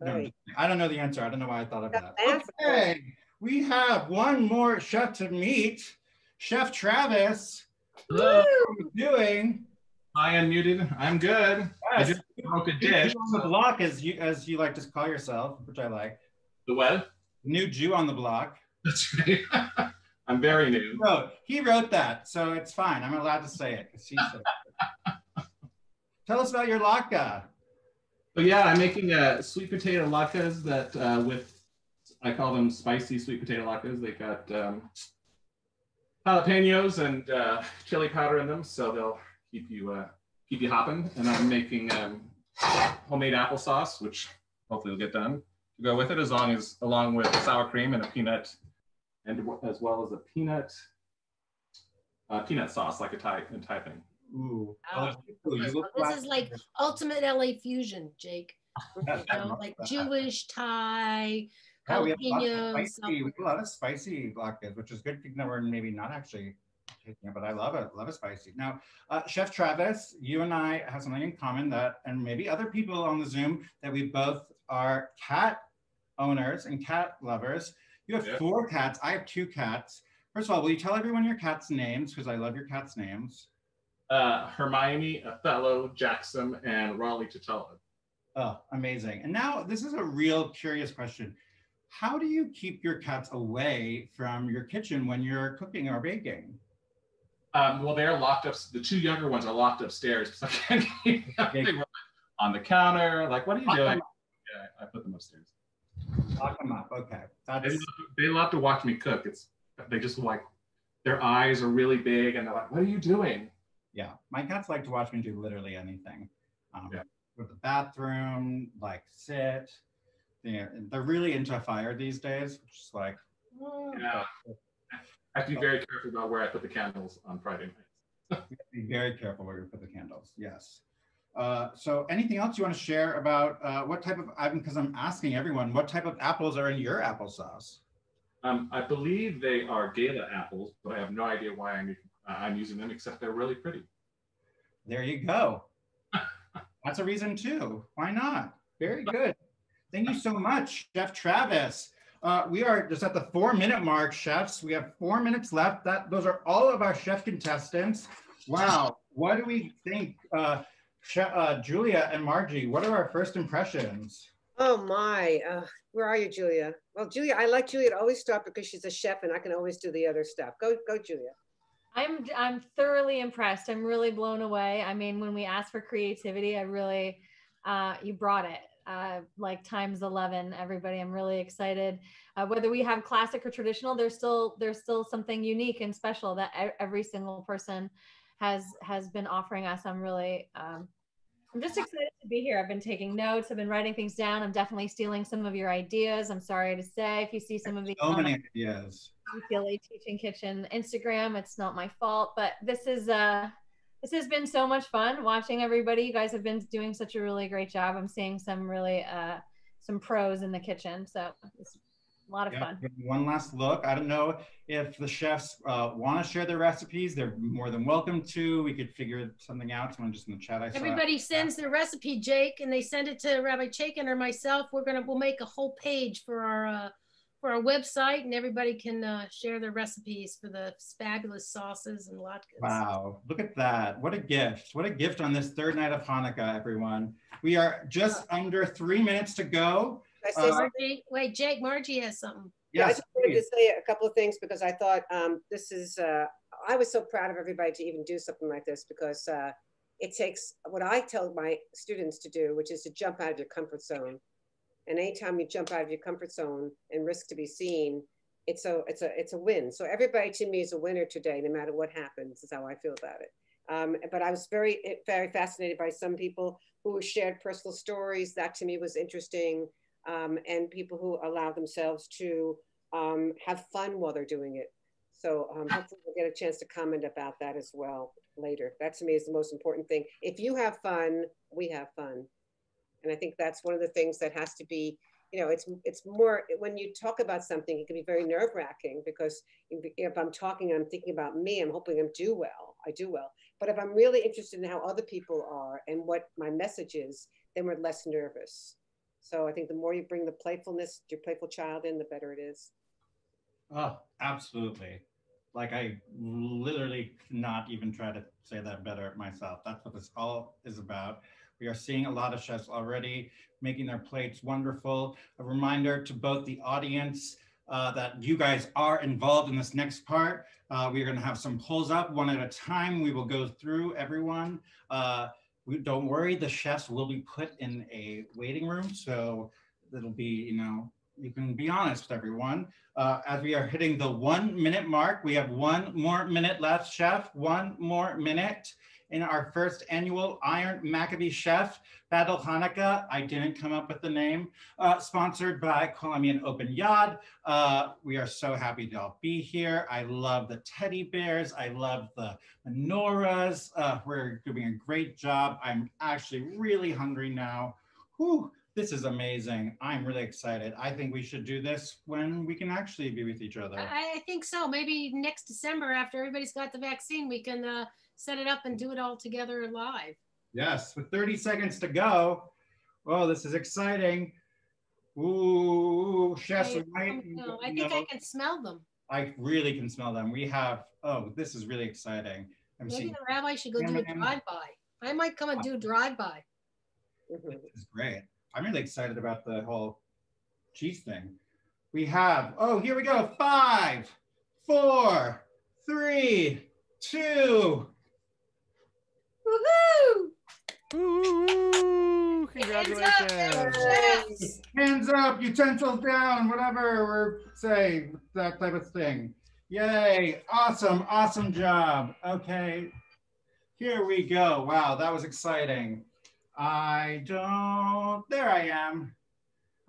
No, I don't know the answer. I don't know why I thought of that. Okay, we have one more chef to meet. Chef Travis. Hello. How are you doing? I unmuted. I'm good. Yes. I just broke a dish. New on the block, as you like to call yourself, which I like. The what? New Jew on the block. That's right. I'm very new. He wrote that, so it's fine. I'm allowed to say it because he said it. Tell us about your latke. So yeah, I'm making sweet potato latkes that I call them spicy sweet potato latkes. They got jalapenos and chili powder in them, so they'll keep you hopping. And I'm making homemade applesauce, which hopefully will get done to go with it, along with sour cream and a peanut, and as well as a peanut sauce, like a Thai thing. Ooh. This is like ultimate LA fusion, Jake. You know, like Jewish, Thai, jalapenos. We have a lot of spicy latkes, which is good even though we're maybe not actually taking it, but I love it. Love it spicy. Now, Chef Travis, you and I have something in common and maybe other people on the Zoom, that we both are cat owners and cat lovers. You have 4 cats. I have 2 cats. First of all, will you tell everyone your cat's names? Because I love your cat's names. Hermione, Othello, Jackson, and Raleigh T'Challa. Oh, amazing. And now this is a real curious question. How do you keep your cats away from your kitchen when you're cooking or baking? Well, they're locked up. The 2 younger ones are locked upstairs because I can't keep them on the counter. Like, what are you doing? Yeah, I put them upstairs. Lock them up. Okay. They love to watch me cook. They just like, their eyes are really big and they're like, what are you doing? Yeah, my cats like to watch me do literally anything. With the bathroom, like sit. They're really into fire these days, which is like. Yeah. I have to be very careful about where I put the candles on Friday nights. Be very careful where you put the candles. Yes. So anything else you want to share about what type of, because I'm asking everyone, what type of apples are in your applesauce? I believe they are Gala apples, but I have no idea why I'm using them, except they're really pretty. There you go. That's a reason too. Why not? Very good. Thank you so much, Chef Travis. We are just at the 4-minute mark, chefs. We have 4 minutes left. Those are all of our chef contestants. Wow. What do we think? Julia and Margie, what are our first impressions? Oh my, where are you, Julia? Well, Julia, I like Julia to always start because she's a chef and I can always do the other stuff. Go, Julia. I'm thoroughly impressed. I'm really blown away. I mean, when we asked for creativity, I really, you brought it. Like times 11, everybody. I'm really excited. Whether we have classic or traditional, there's still something unique and special that every single person has been offering us. I'm just excited to be here. I've been taking notes. I've been writing things down. I'm definitely stealing some of your ideas. I'm sorry to say, if you see some of these So many ideas. UCLA Teaching Kitchen Instagram, it's not my fault, but this has been so much fun watching everybody. You guys have been doing such a really great job. I'm seeing some really some pros in the kitchen, so it's a lot of fun. One last look. I don't know if the chefs want to share their recipes. They're more than welcome to. We could figure something out. Someone just in the chat. Everybody sends their recipe, Jake, and they send it to Rabbi Chaikin or myself. We'll make a whole page for our website, and everybody can share their recipes for the fabulous sauces and latkes. Wow, look at that. What a gift. What a gift on this third night of Hanukkah, everyone. We are just under 3 minutes to go. Margie, wait, Jake, Margie has something. Yeah, I just wanted to say a couple of things because I thought this is, I was so proud of everybody to even do something like this because it takes what I tell my students to do, which is to jump out of your comfort zone. And anytime you jump out of your comfort zone and risk to be seen, it's a win. So everybody to me is a winner today, no matter what happens, is how I feel about it. But I was very, very fascinated by some people who shared personal stories. That to me was interesting. And people who allow themselves to have fun while they're doing it. So hopefully we'll get a chance to comment about that as well later. That to me is the most important thing. If you have fun, we have fun. And I think that's one of the things that has to be, it's more, when you talk about something, it can be very nerve wracking because if I'm talking, I'm thinking about me, I'm hoping I do well. But if I'm really interested in how other people are and what my message is, then we're less nervous. So I think the more you bring the playfulness, your playful child in, the better it is. Oh, absolutely. Like I literally cannot even try to say that better myself. That's what this all is about. We are seeing a lot of chefs already making their plates wonderful. A reminder to both the audience that you guys are involved in this next part. We're going to have some polls up one at a time. We will go through everyone. Don't worry, the chefs will be put in a waiting room. So it'll be, you can be honest with everyone. As we are hitting the 1 minute mark, we have 1 more minute left, chef, 1 more minute. In our first annual Iron Maccabee Chef Battle Hanukkah. I didn't come up with the name. Sponsored by Kol Ami and Open Yad. We are so happy to all be here. I love the teddy bears. I love the menorahs. We're doing a great job. I'm actually really hungry now. Whew, this is amazing. I'm really excited. I think we should do this when we can actually be with each other. I think so. Maybe next December after everybody's got the vaccine, we can set it up and do it all together live. Yes, with 30 seconds to go. Oh, this is exciting. Ooh, chefs. I think I can smell them. I really can smell them. We have, this is really exciting. Maybe the rabbi should go do a drive-by. I might come and do a drive-by. This is great. I'm really excited about the whole cheese thing. We have, here we go. 5, 4, 3, 2. Woohoo! Woo! Congratulations! Hands up, utensils down, whatever we're saying, that type of thing. Yay! Awesome, awesome job. Okay, here we go. Wow, that was exciting. There I am.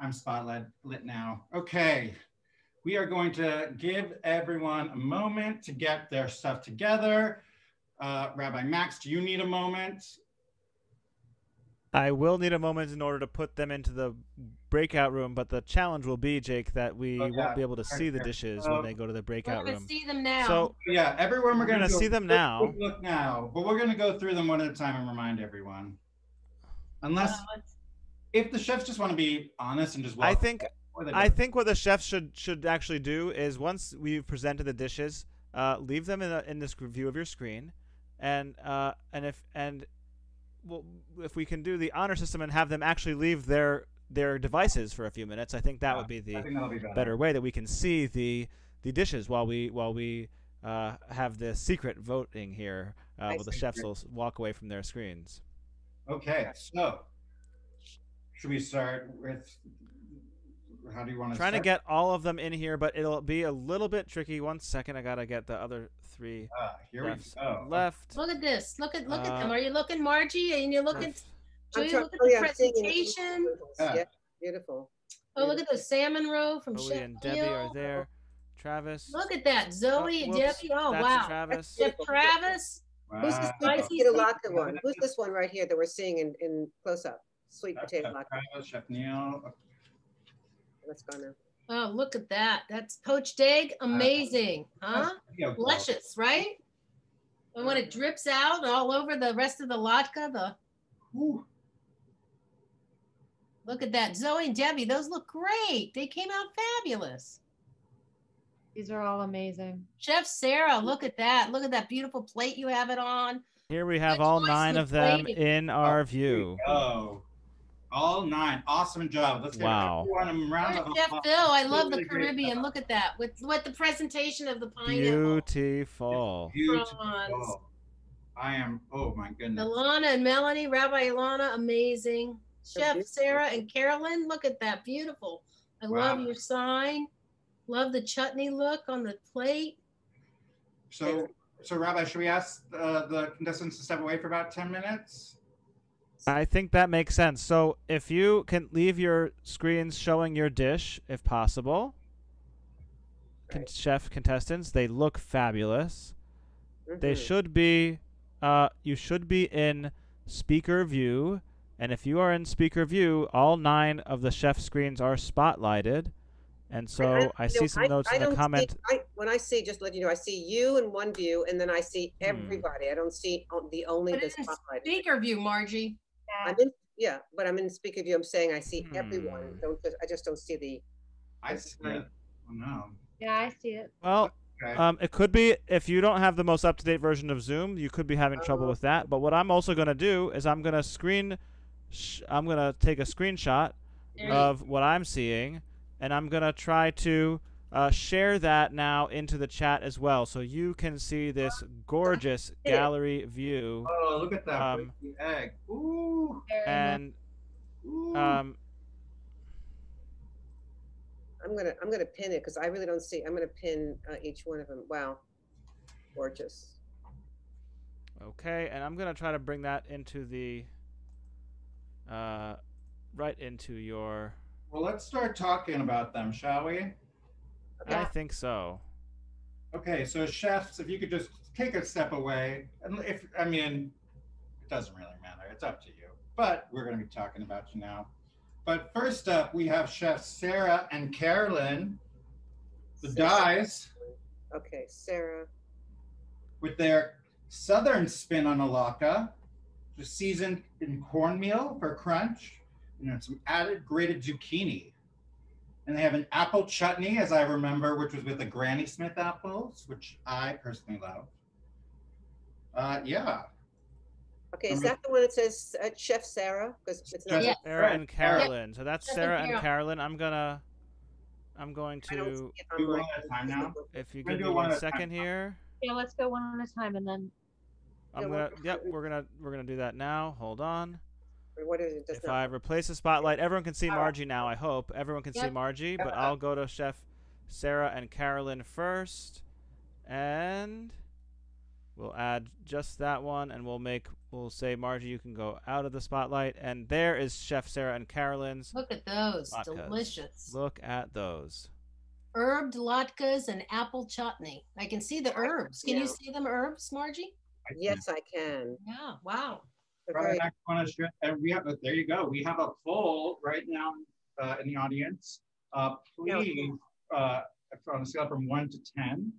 I'm spotlight lit now. Okay, we are going to give everyone a moment to get their stuff together. Rabbi Max, do you need a moment? I will need a moment in order to put them into the breakout room, but the challenge will be, Jake, that we won't be able to see the dishes when they go to the breakout room. We're going to see them now. So yeah, everyone, we're going to see them now. Look now, but we're going to go through them one at a time and remind everyone. Unless, if the chefs just want to be honest and just walk. I think what the chefs should actually do is once we've presented the dishes, leave them in this view of your screen, and well, if we can do the honor system and have them actually leave their devices for a few minutes, I think that would be the better way, that we can see the dishes while we have the secret voting here. While the chefs will walk away from their screens. Okay, so should we start with? How do you want to Trying start? to get all of them in here, but it'll be a little bit tricky. 1 second, I gotta get the other 3 here we go. left. Look at this. Look at them. Are you looking, Margie? And you're looking. Julia, look at Oh, the yeah, I'm seeing it. presentation. Yeah, beautiful. Oh, look at the salmon roe from Chloe Chef and Debbie Neil. are there. Travis. Look at that, Zoe and whoops, Debbie. Oh, that's wow. Travis. Chef Travis. Who's the sweet potato latke one? Who's this one right here that we're seeing in close up? Sweet potato latke. Chef Neil. Let's go now. Oh, look at that. That's poached egg. Amazing. Huh? Luscious, right? And when it drips out all over the rest of the latke, look at that. Zoe and Debbie, those look great. They came out fabulous. These are all amazing. Chef Sarah, look at that. Look at that beautiful plate you have it on. Here we have all 9 of them in our view. Oh, all 9. Awesome job. Let's get everyone a round of Chef applause. Phil, I love Really the great Caribbean. job. Look at that. With the presentation of the pineapple. Beautiful. Beautiful. I am, oh my goodness. Ilana and Melanie, Rabbi Ilana, amazing. Chef Sarah and Carolyn, look at that. Beautiful. I love your sign. Love the chutney look on the plate. So Rabbi, should we ask the contestants to step away for about 10 minutes? I think that makes sense. So if you can leave your screens showing your dish, if possible. Chef contestants, they look fabulous. They should be, you should be in speaker view. And if you are in speaker view, all 9 of the chef screens are spotlighted. And so I see some notes in the comment. When I see, just to let you know, I see you in one view, and then I see everybody. I don't see the spotlight. Speaker view, Margie. I'm in, but I'm in speaker view. I'm saying I see everyone. I just don't see the. I see it. Oh no. Yeah, I see it. Well, it could be, if you don't have the most up-to-date version of Zoom, you could be having trouble with that. But what I'm also going to do is I'm going to take a screenshot of what I'm seeing, and I'm going to try to share that now into the chat as well, so you can see this gorgeous gallery view. Oh, look at that egg. Ooh. And I'm gonna pin it because I really don't see. I'm gonna pin each one of them. Wow, gorgeous. Okay, and I'm gonna try to bring that into the right into your. Well, let's start talking about them, shall we? I think so. Okay, so chefs, if you could just take a step away, and it doesn't really matter. It's up to you. But we're going to be talking about you now. But first up, we have chefs Sarah and Carolyn, the dyes. Okay, Sarah. With their southern spin on a latke, just seasoned in cornmeal for crunch, and some added grated zucchini. And they have an apple chutney, as I remember, which was with the Granny Smith apples, which I personally love. Yeah. Okay, is that the one that says Chef Sarah? Because it's not Sarah and Carolyn. So that's Sarah and Carolyn. I'm going to. Do one at a time now. If you give me 1 second here. Yeah, let's go one at a time, and then. We're gonna do that now. Hold on. What is it? If I replace the spotlight, everyone can see Margie now. I hope everyone can see Margie, but I'll go to Chef Sarah and Carolyn first, and we'll add just that one, and we'll say Margie, you can go out of the spotlight, and there is Chef Sarah and Carolyn's. Look at those, latkes. delicious. Look at those. Herbed latkes and apple chutney. I can see the herbs. Can you see them herbs, Margie? Yes, I can. Yeah. Wow. Right, I want to share, and there you go. We have a poll right now in the audience. Please, on a scale from 1 to 10,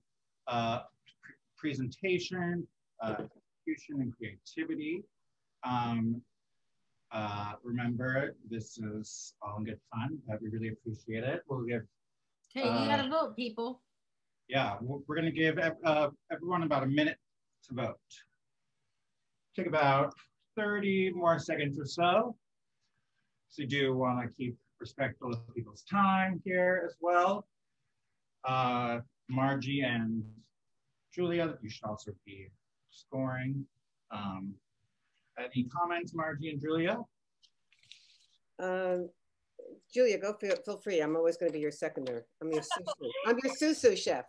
presentation, execution, and creativity. Remember, this is all good fun. We really appreciate it. We'll give. Okay, you gotta vote, people. Yeah, we're gonna give everyone about a minute to vote. Take about 30 more seconds or so. So you do want to keep respectful of people's time here as well. Margie and Julia, you should also be scoring. Any comments, Margie and Julia? Julia, feel free. I'm always going to be your seconder. I'm your susu. I'm your susu chef.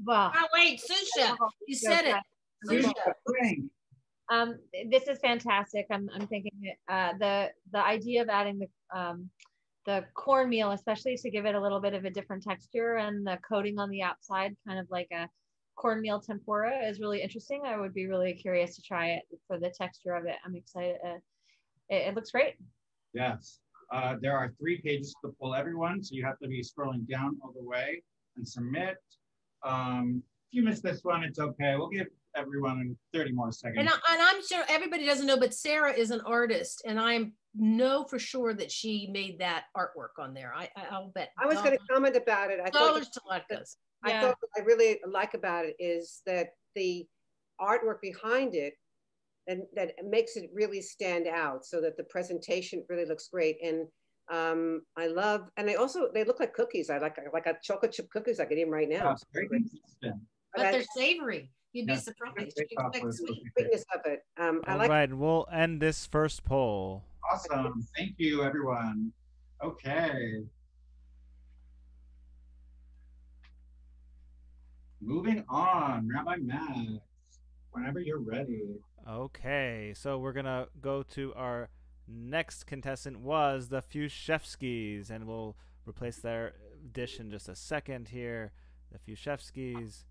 Wow. Oh wait, sous chef. You said it. Sous chef. This is fantastic. I'm thinking the idea of adding the cornmeal, especially to give it a little bit of a different texture, and the coating on the outside, kind of like a cornmeal tempura, is really interesting. I would be really curious to try it for the texture of it. I'm excited. It looks great. Yes. There are 3 pages to pull everyone, so you have to be scrolling down all the way and submit. If you missed this one, it's okay. We'll give everyone 30 more seconds. And I'm sure everybody doesn't know, but Sarah is an artist, and I know for sure that she made that artwork on there. I'll bet. I was going to comment about it. I thought what I really like about it is that the artwork behind it, and that makes it really stand out, so that the presentation really looks great. And I love, and they look like cookies. I like a chocolate chip cookies I could eat right now. Very consistent. But they're savory. You'd be surprised. You expect sweetness of it. All right, we'll end this first poll. Awesome. Thank you, everyone. Okay. Moving on, Rabbi Max, whenever you're ready. Okay, so we're going to go to our next contestant was the Fushevskis, and we'll replace their dish in just a second here. The Fushevskis.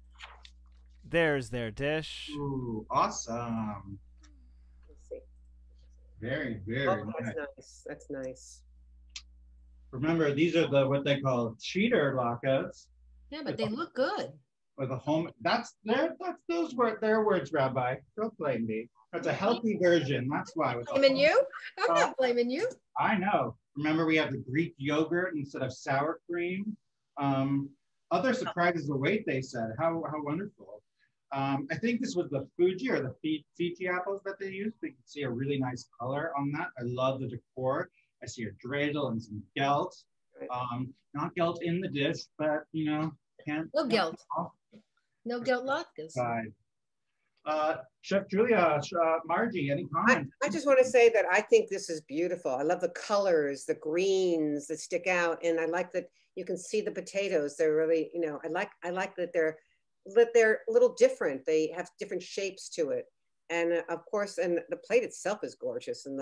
There's their dish. Ooh, awesome. Let's see. Very, very that's nice. That's nice. Remember, these are what they call cheater latkes. Yeah, but they look good. With a home, those were their words, Rabbi. Don't blame me. That's a healthy version. That's why. Blaming you? I'm not blaming you. I know. Remember, we have the Greek yogurt instead of sour cream. Other surprises await, they said. How wonderful. I think this was the Fuji or the Fiji apples that they used. You can see a really nice color on that. I love the decor. I see a dreidel and some gelt. Not gelt in the dish, but you know, can't. No gelt. No gelt latkes. Chef Julia, Margie, any comments? I just want to say that I think this is beautiful. I love the colors, the greens that stick out, and I like that you can see the potatoes. They're really, you know, I like that they're a little different. They have different shapes to it, and of course, and the plate itself is gorgeous. And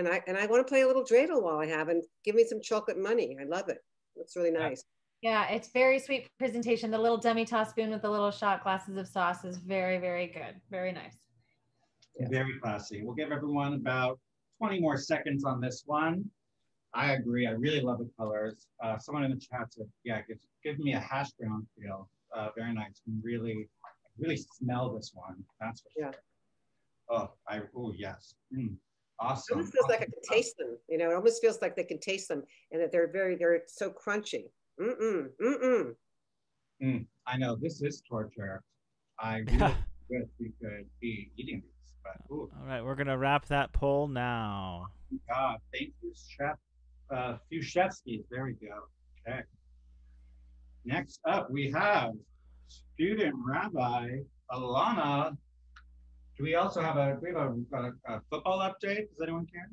I want to play a little dreidel while I have, and give me some chocolate money. I love it. It's really nice. Yeah, it's very sweet presentation. The little demi-tasse spoon with the little shot glasses of sauce is very, very good. Very nice. Yeah. Very classy. We'll give everyone about 20 more seconds on this one. I agree. I really love the colors. Someone in the chat said, yeah, give me a hash brown feel. Very nice. Really smell this one. That's for sure. Oh, yes. Awesome. It almost feels like I can taste them. You know, it almost feels like they can taste them, and that they're so crunchy. I know this is torture. I really wish we could be eating these, but ooh. All right, we're gonna wrap that poll now. God, thank you, Chef Fushevskis. There we go. Okay. Next up, we have student Rabbi Alana. Do we also have a football update? Does anyone care?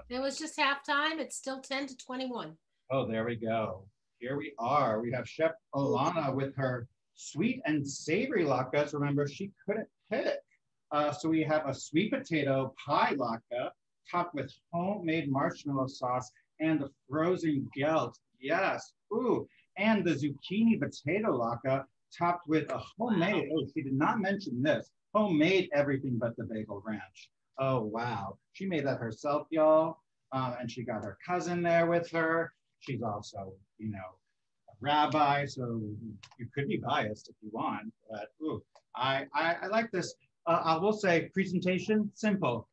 It was just halftime. It's still 10-21. Oh, there we go. Here we are. We have Chef Alana with her sweet and savory latkes. Remember, she couldn't pick. So we have a sweet potato pie latke topped with homemade marshmallow sauce and the frozen gelt. Yes. Ooh. And the zucchini potato latke topped with a homemade, she did not mention this, homemade everything but the bagel ranch. Oh, wow. She made that herself, y'all. And she got her cousin there with her. She's also, you know, a rabbi, so you could be biased if you want, but ooh, I like this. I will say presentation, simple.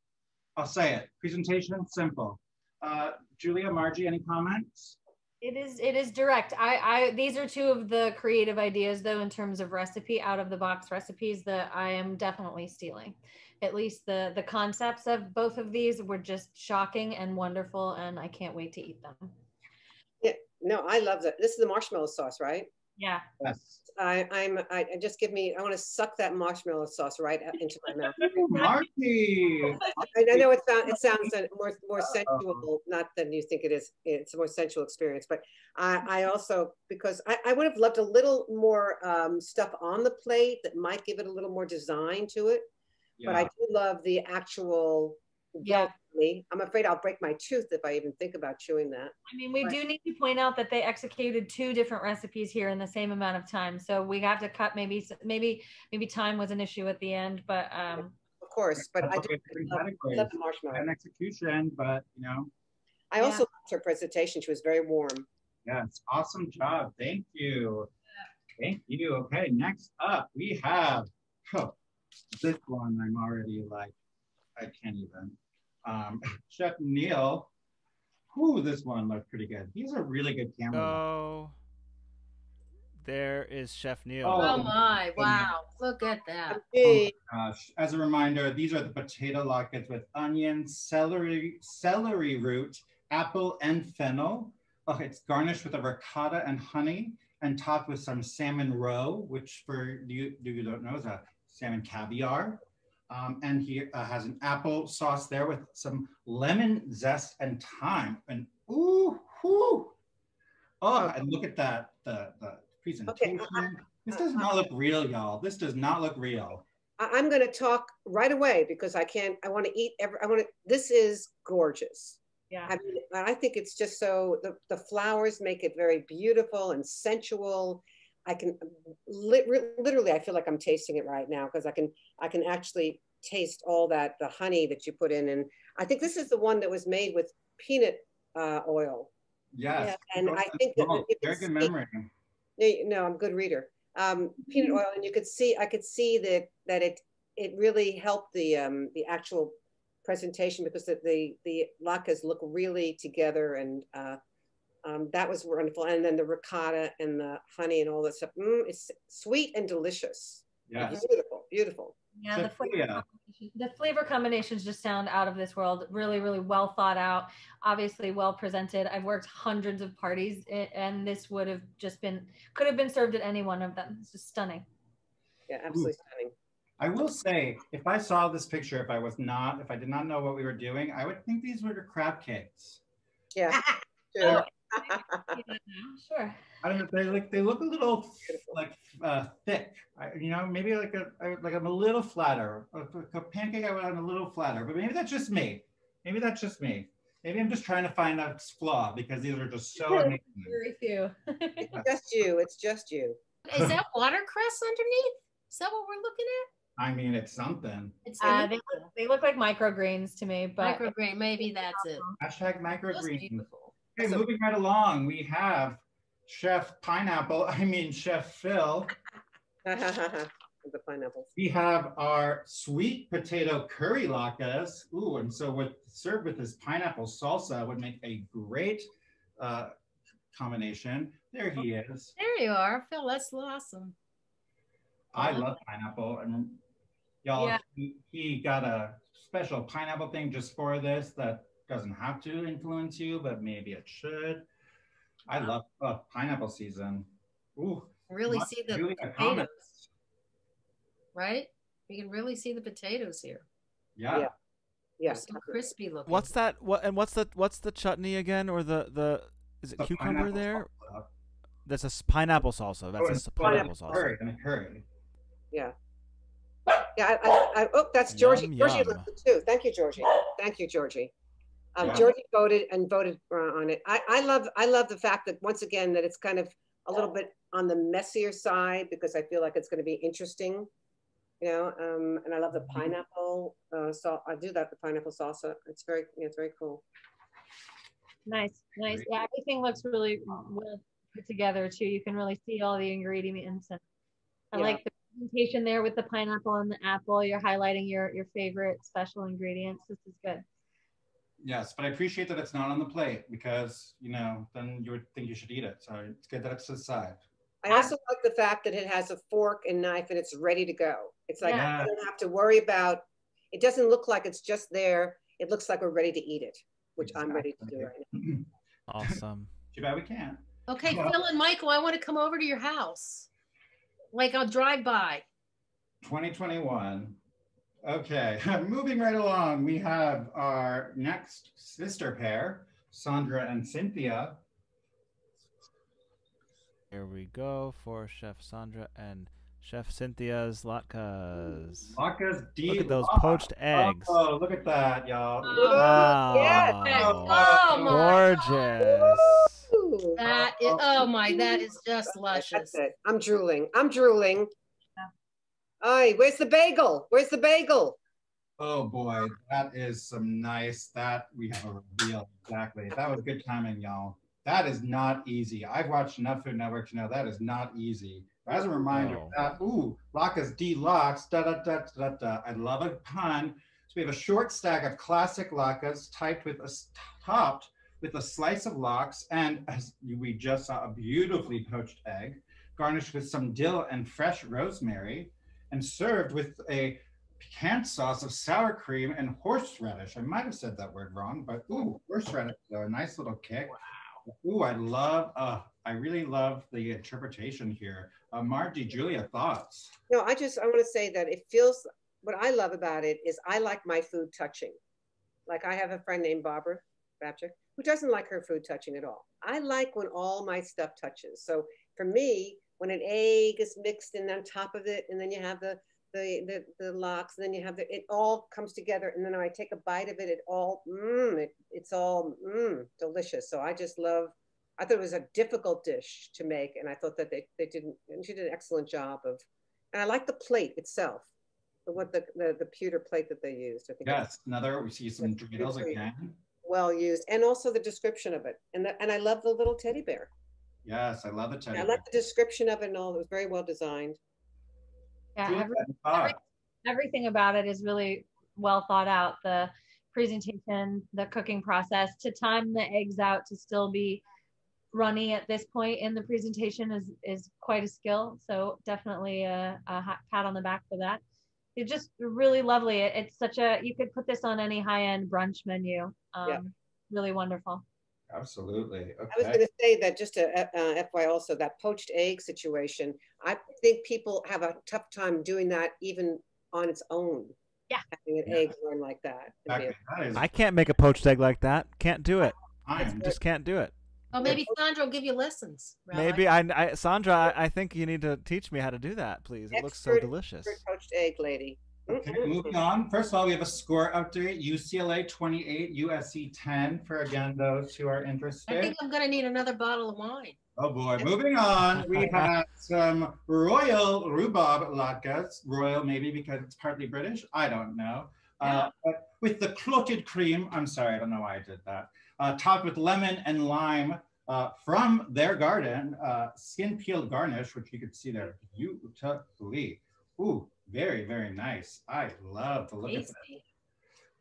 I'll say it, presentation, simple. Julia, Margie, any comments? It is direct. These are two of the creative ideas though in terms of recipe out of the box recipes that I am definitely stealing. At least the concepts of both of these were just shocking and wonderful, and I can't wait to eat them. Yeah, no, I love that. This is the marshmallow sauce, right? Yeah. Yes. I just give me, I want to suck that marshmallow sauce right into my mouth. Marcy. I know it sounds more sensual, not than you think it is. It's a more sensual experience, but I also, because I would have loved a little more stuff on the plate that might give it a little more design to it. Yeah. But I do love the actual Yeah. I'm afraid I'll break my tooth if I even think about chewing that. I mean, we do need to point out that they executed 2 different recipes here in the same amount of time. So we have to cut, maybe time was an issue at the end, but of course, but I do love the marshmallow. And execution, but you know. I also loved her presentation. She was very warm. Yes, awesome job. Thank you. Thank you. Okay, next up we have this one. I'm already like, I can't even. Chef Neil. Ooh, this one looked pretty good. He's a really good camera. Oh, there is Chef Neil. Oh my, wow. Look at that. Oh gosh. As a reminder, these are the potato latkes with onion, celery root, apple, and fennel. Oh, it's garnished with a ricotta and honey and topped with some salmon roe, which for you don't know is a salmon caviar. And he has an apple sauce there with some lemon zest and thyme. And ooh, whoo. Oh, and look at that, the presentation. This does not look real, y'all. This does not look real. I'm going to talk right away because I want to eat this is gorgeous. Yeah. I mean, I think it's just so, the flowers make it very beautiful and sensual. I can literally, I feel like I'm tasting it right now because I can actually taste all the honey that you put in. And I think this is the one that was made with peanut oil. Yes. Yeah. And I think that very good memory. No, I'm a good reader. Peanut oil, and I could see that it really helped the actual presentation because the latkes look really together, and that was wonderful. And then the ricotta and the honey and all that stuff. It's sweet and delicious. Yes. Beautiful, beautiful. Yeah, the flavor combinations just sound out of this world. Really, really well thought out. Obviously, well presented. I've worked hundreds of parties, and this could have been served at any one of them. It's just stunning. Yeah, absolutely stunning. I will say, if I saw this picture, if I did not know what we were doing, I would think these were crab cakes. Yeah. Sure. I don't know. They look a little like thick. Maybe like I'm a little flatter. A pancake I want a little flatter, but maybe that's just me. Maybe I'm just trying to find a flaw because these are just so amazing. Very few. It's just you. Is that watercress underneath? Is that what we're looking at? I mean, it's something. They look like microgreens to me, but microgreen, maybe that's it. Hashtag microgreens. Okay, moving right along, we have Chef Phil. The pineapples. We have our sweet potato curry latkes. Ooh, and so served with this pineapple salsa would make a great combination. There he is. There you are, Phil. That's awesome. I love pineapple, and y'all, he got a special pineapple thing just for this that doesn't have to influence you, but maybe it should. I love pineapple season. Ooh, really see the potatoes, right? You can really see the potatoes here. Yeah. So crispy looking. What's that? What's the chutney again? Or the is it cucumber there? Salsa. That's a pineapple salsa. That's a pineapple salsa. Curry. Yeah. Yeah. That's Georgie. Georgie loves it too. Thank you, Georgie. Georgie voted on it. I love the fact that once again that it's kind of a little bit on the messier side because I feel like it's going to be interesting, and I love the pineapple. So I do that, the pineapple salsa. It's very cool. Nice. Yeah, everything looks really well put together too. You can really see all the ingredients, and I like the presentation there with the pineapple and the apple. You're highlighting your favorite special ingredients. This is good. Yes, but I appreciate that it's not on the plate because, you know, then you would think you should eat it. So it's good that it's to the side. I also like the fact that it has a fork and knife and it's ready to go. It's like, Yeah. I don't have to worry about, it doesn't look like it's just there. It looks like we're ready to eat it, which I'm ready to do right now. Awesome. Too bad we can't. Okay, Well, Phil and Michael, I want to come over to your house. Like I'll drive by. 2021. Okay, moving right along, we have our next sister pair, Sandra and Cynthia. Here we go for Chef Sandra and Chef Cynthia's latkes. Latkes D. Look at those poached eggs. Oh, look at that, y'all. Wow. Oh my Gorgeous. That is, oh my, that is just luscious. That's it. I'm drooling. I'm drooling. Aye, where's the bagel? Where's the bagel? Oh boy, that is some nice, that we have a reveal, exactly. That was good timing, y'all. That is not easy. I've watched enough Food Network to know that is not easy. As a reminder, that, latkes deluxe, da da da da da. I love a pun. So we have a short stack of classic latkes topped with a slice of lox, and as we just saw, a beautifully poached egg, garnished with some dill and fresh rosemary, and served with a piquant sauce of sour cream and horseradish. I might have said that word wrong, but horseradish, so a nice little kick. Wow. I really love the interpretation here. Margie, Julia, thoughts? No, I want to say that it feels, what I love about it is I like my food touching. Like I have a friend named Barbara Babchick who doesn't like her food touching at all. I like when all my stuff touches. So for me, when an egg is mixed in on top of it, and then you have the lox, and then you have it all comes together, and then when I take a bite of it, it's all delicious. So I just love, I thought it was a difficult dish to make, and I thought that they didn't, and she did an excellent job of, and I like the plate itself, the pewter plate that they used. I think yes, we see some dreidels again. Well used, and also the description of it, and I love the little teddy bear. Yes, I love the teddy bear. I like the description of it and all. It was very well designed. Yeah, everything about it is really well thought out. The presentation, the cooking process, to time the eggs out to still be runny at this point in the presentation is quite a skill. So definitely a pat on the back for that. It's just really lovely. It's such a, you could put this on any high-end brunch menu. Really wonderful. Absolutely. Okay. I was going to say that just to FY also, that poached egg situation, I think people have a tough time doing that even on its own. Yeah. Having an egg run like that. I can't make a poached egg like that. Can't do it. Just can't do it. Oh, maybe Sandra will give you lessons. Maybe Sandra, I think you need to teach me how to do that, please. It looks so delicious. Poached egg lady. Okay, moving on. First of all, we have a score update. UCLA 28, USC 10 for, again, those who are interested. I think I'm going to need another bottle of wine. Oh boy, moving on. We have some royal rhubarb latkes. Royal maybe because it's partly British. I don't know. But with the clotted cream, I'm sorry, I don't know why I did that. Topped with lemon and lime from their garden. Skin peeled garnish, which you can see there beautifully. Ooh, very, very nice. I love the look of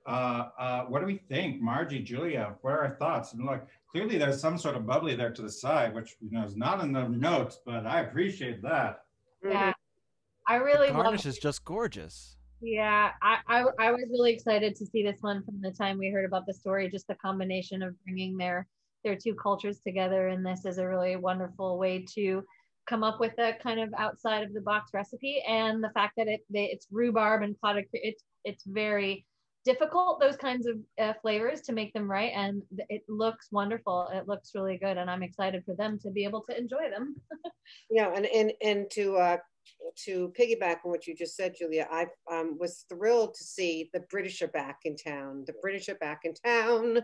that. What do we think? Margie, Julia, what are our thoughts? And look, clearly there's some sort of bubbly there to the side, which is not in the notes, but I appreciate that. Yeah, I really love it. Garnish is just gorgeous. Yeah, I was really excited to see this one from the time we heard about the story. Just the combination of bringing their two cultures together, and this is a really wonderful way to come up with a kind of outside of the box recipe. And the fact that it's rhubarb and clotted, it's very difficult, those kinds of flavors, to make them right, and it looks wonderful. It looks really good, and I'm excited for them to be able to enjoy them. Yeah, and to piggyback on what you just said, Julia, I was thrilled to see the British are back in town. The British are back in town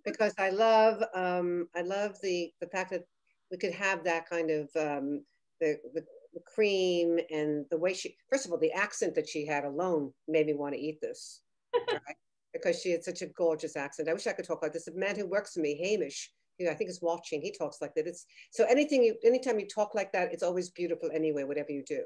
because I love the fact that we could have that kind of the cream, and the way she, first of all, the accent that she had alone made me want to eat this. Right? Because she had such a gorgeous accent. I wish I could talk like this. The man who works for me, Hamish, I think is watching, he talks like that. It's so anytime you talk like that, it's always beautiful anyway, whatever you do.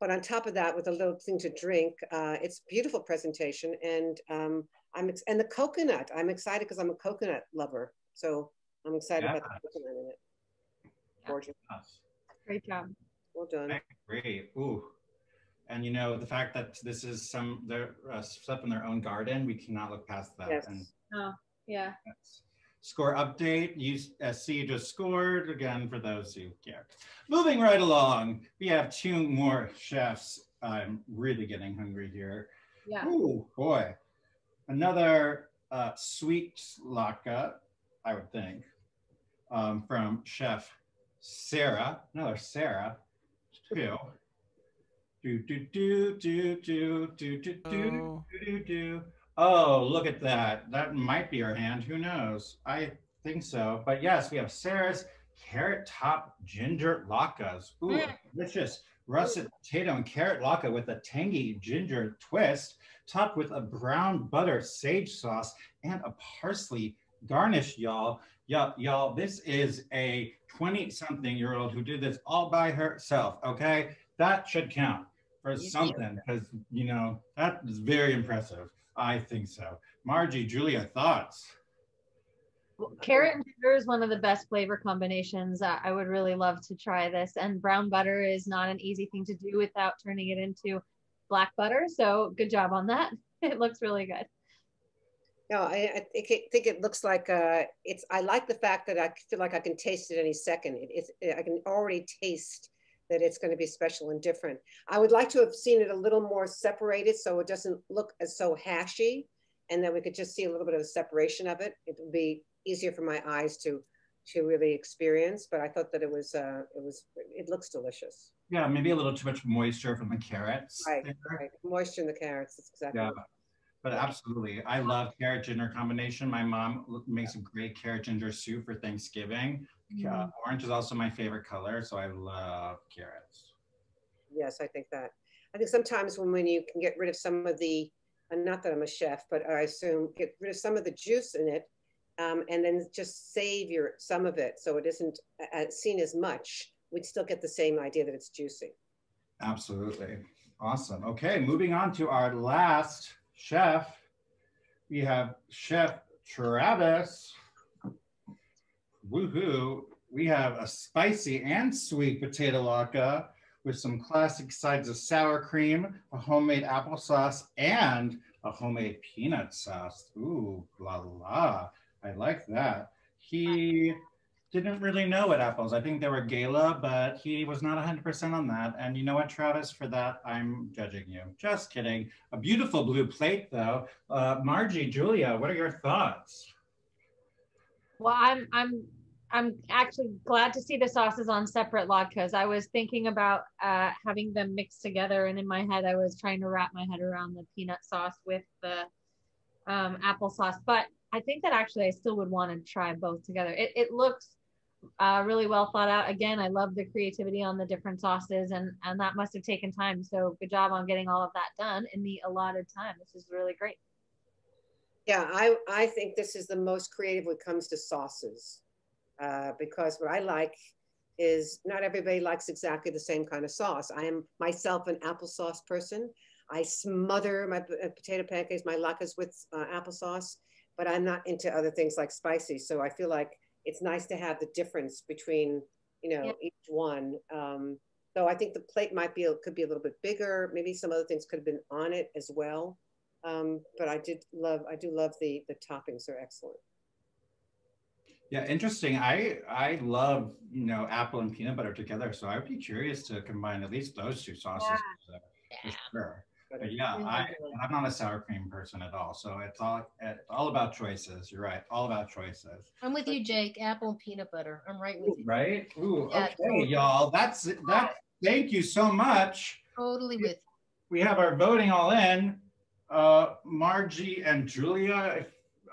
but on top of that, with a little thing to drink, it's a beautiful presentation. And and the coconut, I'm excited because I'm a coconut lover. So I'm excited about the coconut in it. Gorgeous. Great job. Well done. I agree. Ooh. And you know, the fact that this is their stuff in their own garden, we cannot look past that. Yes. And Oh, yeah. score update, USC just scored, again, for those who care. Moving right along, we have 2 more chefs. I'm really getting hungry here. Yeah. Ooh, boy. Another sweet latke, I would think, from Chef Sarah. Another Sarah, too. Oh, look at that. That might be her hand. Who knows? I think so. But yes, we have Sarah's carrot top ginger latkes. Ooh, delicious russet potato and carrot latke with a tangy ginger twist, topped with a brown butter sage sauce and a parsley garnish, y'all. Y'all, this is a 20-something-year-old who did this all by herself, okay? That should count for something, because, you know, that is very impressive. I think so. Margie, Julia, thoughts? Well, carrot and ginger is one of the best flavor combinations. I would really love to try this. And brown butter is not an easy thing to do without turning it into black butter. So good job on that. It looks really good. No, I think it looks like I like the fact that I feel like I can taste it any second. I can already taste that it's going to be special and different. I would like to have seen it a little more separated so it doesn't look as so hashy, and then we could just see a little bit of a separation of it. It would be easier for my eyes to really experience, but I thought that it looks delicious. Yeah, maybe a little too much moisture from the carrots. Right. Moisture in the carrots, that's exactly right. But absolutely, I love carrot ginger combination. My mom makes a great carrot ginger soup for Thanksgiving. Orange is also my favorite color, so I love carrots. Yes, I think sometimes when you can get rid of some of the, not that I'm a chef, but I assume get rid of some of the juice in it, and then just save some of it so it isn't seen as much, we'd still get the same idea that it's juicy. Absolutely. Awesome. Okay, moving on to our last chef. We have Chef Travis. Woohoo. We have a spicy and sweet potato latke with some classic sides of sour cream, a homemade applesauce, and a homemade peanut sauce. Ooh, la la. I like that. He didn't really know what apples. I think they were Gala, but he was not 100% on that. And you know what, Travis? For that, I'm judging you. Just kidding. A beautiful blue plate, though. Margie, Julia, what are your thoughts? Well, I'm actually glad to see the sauces on separate latkes. I was thinking about having them mixed together, and in my head, I was trying to wrap my head around the peanut sauce with the applesauce. But I think that actually I still would want to try both together. It looks really well thought out. Again, I love the creativity on the different sauces, and that must have taken time. So good job on getting all of that done in the allotted time. This is really great. Yeah, I think this is the most creative when it comes to sauces, because what I like is not everybody likes exactly the same kind of sauce. I am myself an applesauce person. I smother my potato pancakes, my latkes with applesauce, but I'm not into other things like spicy. So I feel like it's nice to have the difference between, each one. So I think the plate could be a little bit bigger. Maybe some other things could have been on it as well. But I do love the toppings. They're excellent. Yeah, interesting. I love, apple and peanut butter together. So I would be curious to combine at least those two sauces for sure. But yeah, I'm not a sour cream person at all. So it's all about choices. You're right. All about choices. I'm with you, Jake. Apple and peanut butter. I'm right with you. Right? Ooh, Yeah, okay, totally. y'all. That's thank you so much. Totally with you. We have our voting all in. Margie and Julia, if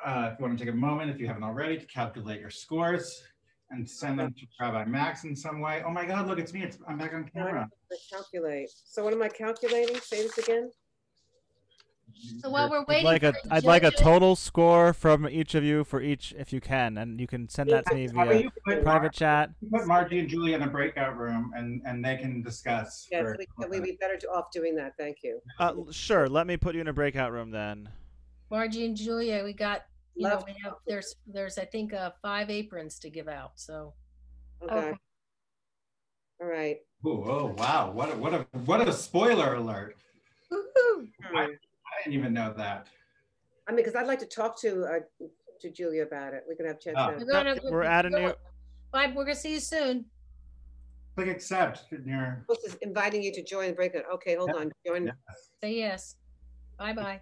you want to take a moment, if you haven't already, to calculate your scores and send them to Rabbi Max in some way. Oh my God, look, it's me. I'm back on camera. Calculate. So what am I calculating? Say this again. So while we're I'd waiting, like a total score from each of you for each, if you can, and you can send that to me How about via you put private chat. Put Margie and Julie in a breakout room, and they can discuss. Yes, we'd be better off doing that. Thank you. Sure. Let me put you in a breakout room then. Margie and Julia, we got, we have, there's I think 5 aprons to give out. So. Okay. All right. Oh wow! What a spoiler alert! I didn't even know that. I mean, because I'd like to talk to Julia about it. We can have a chance. We're adding you. Bye. We're gonna see you soon. Click accept. Near. This is inviting you to join the breakout. Okay, hold on. Join. Say yes. Bye.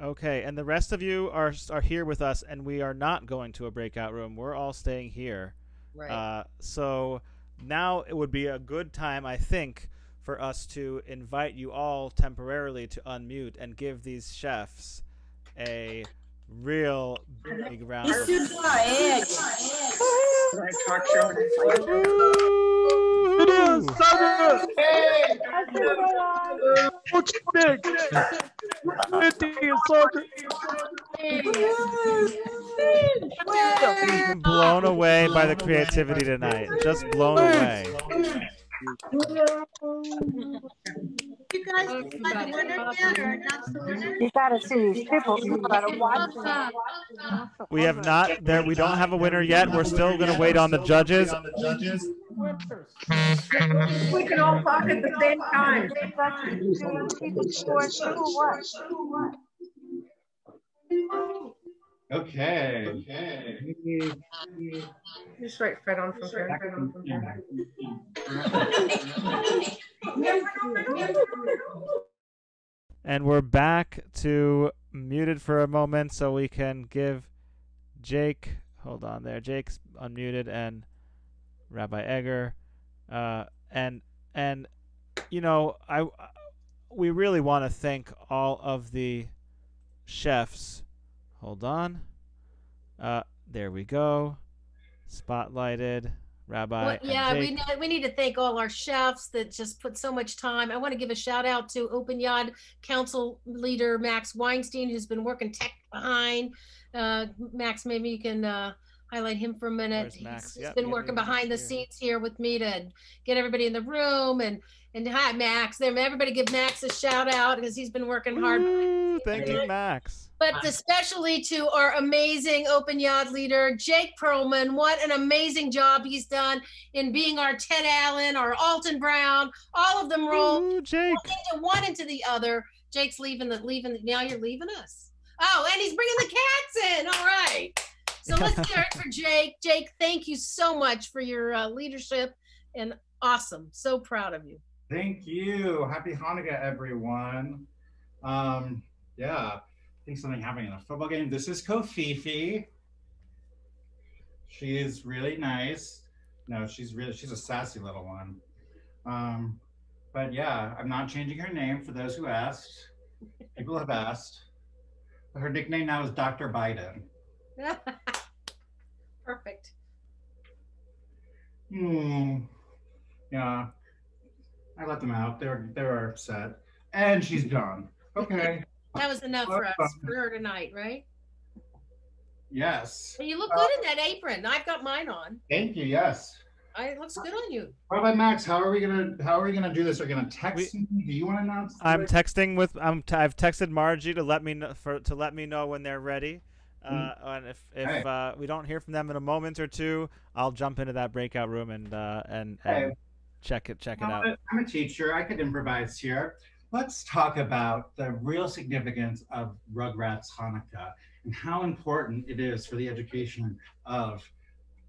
Okay, and the rest of you are here with us, and we are not going to a breakout room. We're all staying here. Right. So now it would be a good time, I think, for us to invite you all temporarily to unmute and give these chefs a real big round of applause. I'm blown away by the creativity tonight. Just blown away. You guys got the winner yet or not the winner? You gotta see these people. You gotta watch them. We have not there. We don't have a winner yet. We're still going to wait on the judges. We can all talk at the same time. Okay. Just write Fred on from here. And we're back to muted for a moment so we can give Jake, hold on there, Jake's unmuted, and Rabbi Egger, and you know, we really want to thank all of the chefs. Hold on. There we go. Spotlighted. Rabbi. Yeah, we need to thank all our chefs that just put so much time. I want to give a shout out to Open Yard Council leader Max Weinstein, who's been working tech behind. Max, maybe you can highlight him for a minute. He's been working behind the scenes here with me to get everybody in the room and hi Max. Everybody give Max a shout out because he's been working hard. Thank you, Max. But especially to our amazing Open Yard leader, Jake Perlman. What an amazing job he's done in being our Ted Allen, our Alton Brown, all of them rolled one into the other. Jake's leaving. Now you're leaving us. Oh, and he's bringing the cats in. All right. So let's hear it for Jake. Jake, thank you so much for your leadership and awesome. So proud of you. Thank you. Happy Hanukkah, everyone. Yeah. I think something happening in a football game. This is Kofifi. She is really nice. No, she's a sassy little one. But yeah, I'm not changing her name for those who asked. People have asked. But her nickname now is Dr. Biden. Perfect. Yeah. I let them out. They were upset. And she's gone. Okay. That was enough for us, for her tonight, right? Yes. Well, you look good in that apron. I've got mine on. Thank you. Yes. It looks good on you. What about Max? How are we gonna do this? Are we gonna text me? Do you want to announce? I'm texting with. I've texted Margie to let me know when they're ready. And if we don't hear from them in a moment or two, I'll jump into that breakout room and check it out. I'm a teacher. I could improvise here. Let's talk about the real significance of Rugrats Hanukkah and how important it is for the education of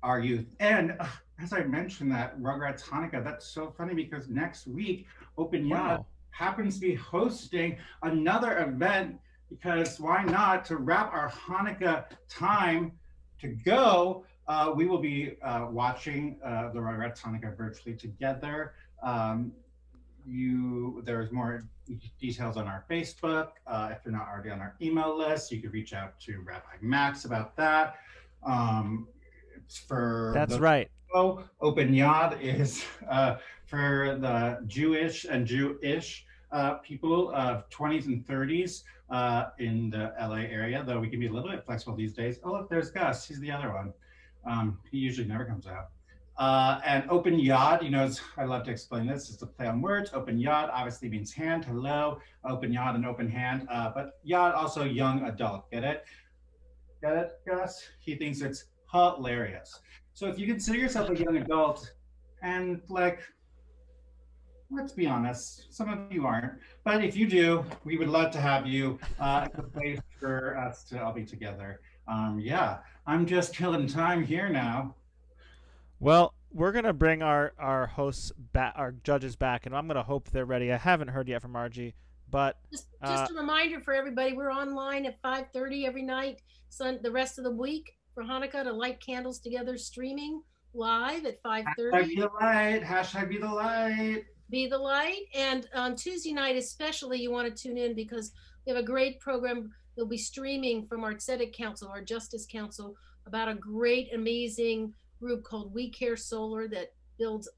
our youth. And as I mentioned that Rugrats Hanukkah, that's so funny because next week Open Yard happens to be hosting another event because why not, to wrap our Hanukkah time to go, we will be watching the Rugrats Hanukkah virtually together. There's more details on our Facebook. If you're not already on our email list, you could reach out to Rabbi Max about that. That's right. Open Yad is for the Jewish and Jewish people of 20s and 30s in the LA area, though we can be a little bit flexible these days. Oh, look, there's Gus. He's the other one. He usually never comes out. And open yad, you know, I love to explain this. It's a play on words. Open yad obviously means hand, hello. Open yad and open hand. But yad also young adult. Get it? Get it, Gus? He thinks it's hilarious. So if you consider yourself a young adult and like, let's be honest, some of you aren't, but if you do, we would love to have you. It's a place for us to all be together. Yeah, I'm just killing time here now. Well, we're gonna bring our hosts back, our judges back, and I'm gonna hope they're ready. I haven't heard yet from RG, but just a reminder for everybody: we're online at 5:30 every night, the rest of the week for Hanukkah to light candles together, streaming live at 5:30. Hashtag be the light. Hashtag be the light. Be the light. And on Tuesday night, especially, you want to tune in because we have a great program. They'll be streaming from our Tzedek Council, our Justice Council, about a great, amazing group called We Care Solar that builds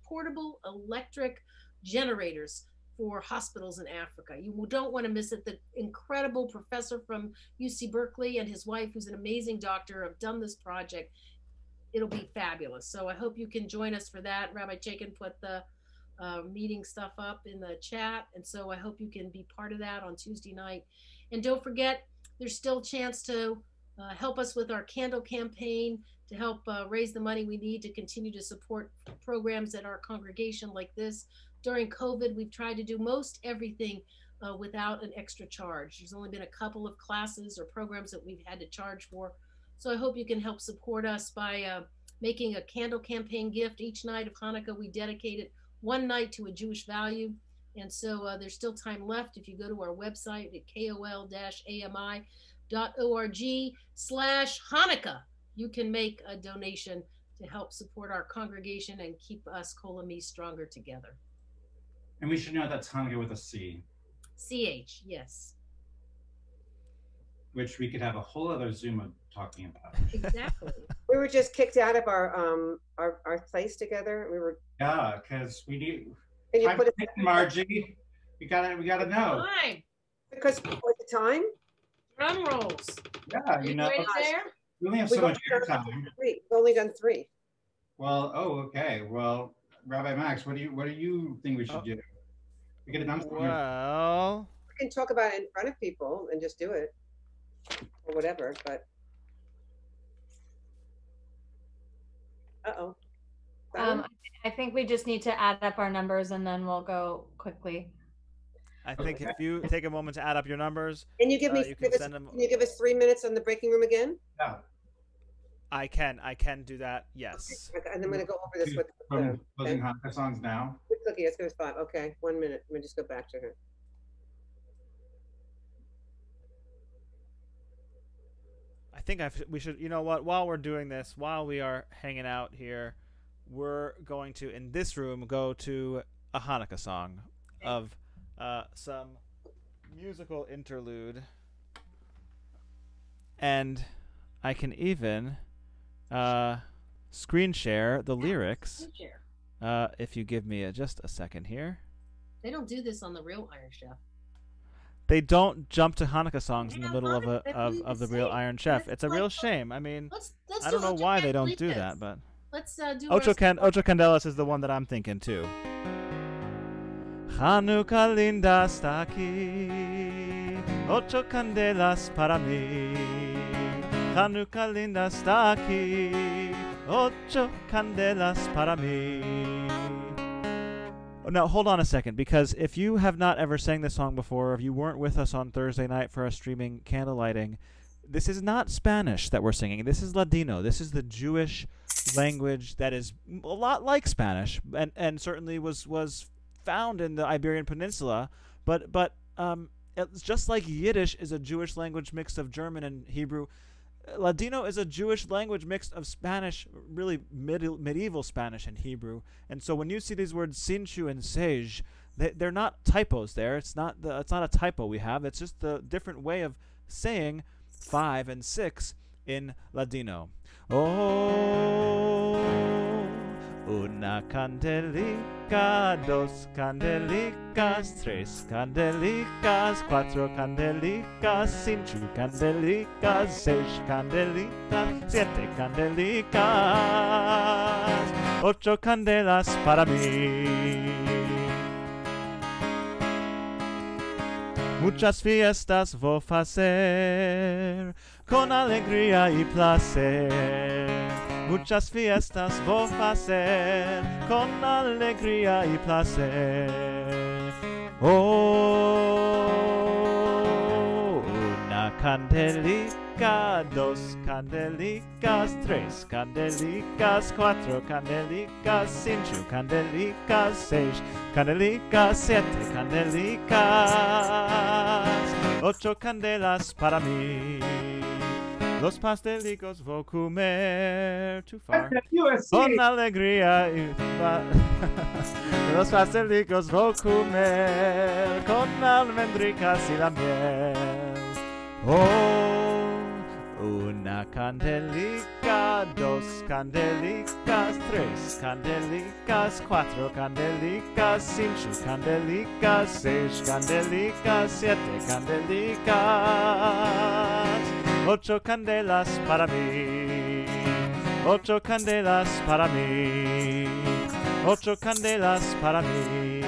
portable electric generators for hospitals in Africa. You don't want to miss it. The incredible professor from UC Berkeley and his wife, who's an amazing doctor, have done this project. It'll be fabulous. So I hope you can join us for that. Rabbi Chaikin put the meeting stuff up in the chat. And so I hope you can be part of that on Tuesday night. And don't forget, there's still a chance to help us with our candle campaign to help raise the money we need to continue to support programs at our congregation like this. During COVID, we've tried to do most everything without an extra charge. There's only been a couple of classes or programs that we've had to charge for. So I hope you can help support us by making a candle campaign gift. Each night of Hanukkah, we dedicate it one night to a Jewish value. And so there's still time left. If you go to our website at kol-ami.org/Hanukkah, you can make a donation to help support our congregation and keep us Kol Ami stronger together. And we should know that's Hanukkah with a C. CH, yes. Which we could have a whole other Zoom of talking about. Exactly. We were just kicked out of our place together. We were. Yeah, because we need. Can you I'm put it, Margie? We gotta know. Time. Because what the time? Drum rolls. Yeah, you know. Right there? We only have so much airtime. We've only done 3. Well, okay. Well, Rabbi Max, what do you think we should do? We get it done. Well, we can talk about it in front of people and just do it, or whatever. But I think we just need to add up our numbers and then we'll go quickly. I think if you take a moment to add up your numbers, can you give me? Can you give us 3 minutes on the breaking room again? Yeah. I can do that. Yes. Okay, and I'm going to go over this with closing Hanukkah songs now. Cookie, let's go with 5. Okay, 1 minute. Let me just go back to her. I think we should. You know what? While we're doing this, while we are hanging out here, we're going to in this room go to a Hanukkah song of some musical interlude, and I can even screen share the lyrics if you give me just a second here. They don't do this on the real Iron Chef. They don't jump to Hanukkah songs in the middle of the real Iron Chef. It's a real shame. I mean, I don't know why they don't do that, but let's do Ocho Candelas is the one that I'm thinking too. Chanukah linda está aquí, ocho candelas para mí. Chanukah linda está aquí, ocho candelas para mí. Now, hold on a second, because if you have not ever sang this song before, or if you weren't with us on Thursday night for our streaming candle lighting, this is not Spanish that we're singing. This is Ladino. This is the Jewish language that is a lot like Spanish, and certainly was found in the Iberian Peninsula, but it's just like Yiddish is a Jewish language mixed of German and Hebrew. Ladino is a Jewish language mixed of Spanish, really medieval Spanish and Hebrew. And so when you see these words sinchu and sej, they're not typos there. It's not a typo we have. It's just the different way of saying 5 and 6 in Ladino. Oh, Una candelica, dos candelicas, tres candelicas, cuatro candelicas, cinco candelicas, seis candelicas, siete candelicas, ocho candelas para mí. Muchas fiestas vou fazer con alegría y placer. Muchas fiestas vou fazer con alegría y placer. Oh, una candelica, dos candelicas, tres candelicas, cuatro candelicas, cinco candelicas, seis candelicas, siete candelicas, ocho candelas para mí. Los pastelicos vou comer, too far, con alegría y los pastelicos vou comer, con almendricas y la miel. Oh, una candelica, dos candelicas, tres candelicas, cuatro candelicas, cinco candelicas, seis candelicas, siete candelicas, ocho candelas para mí, ocho candelas para mí, ocho candelas para mí.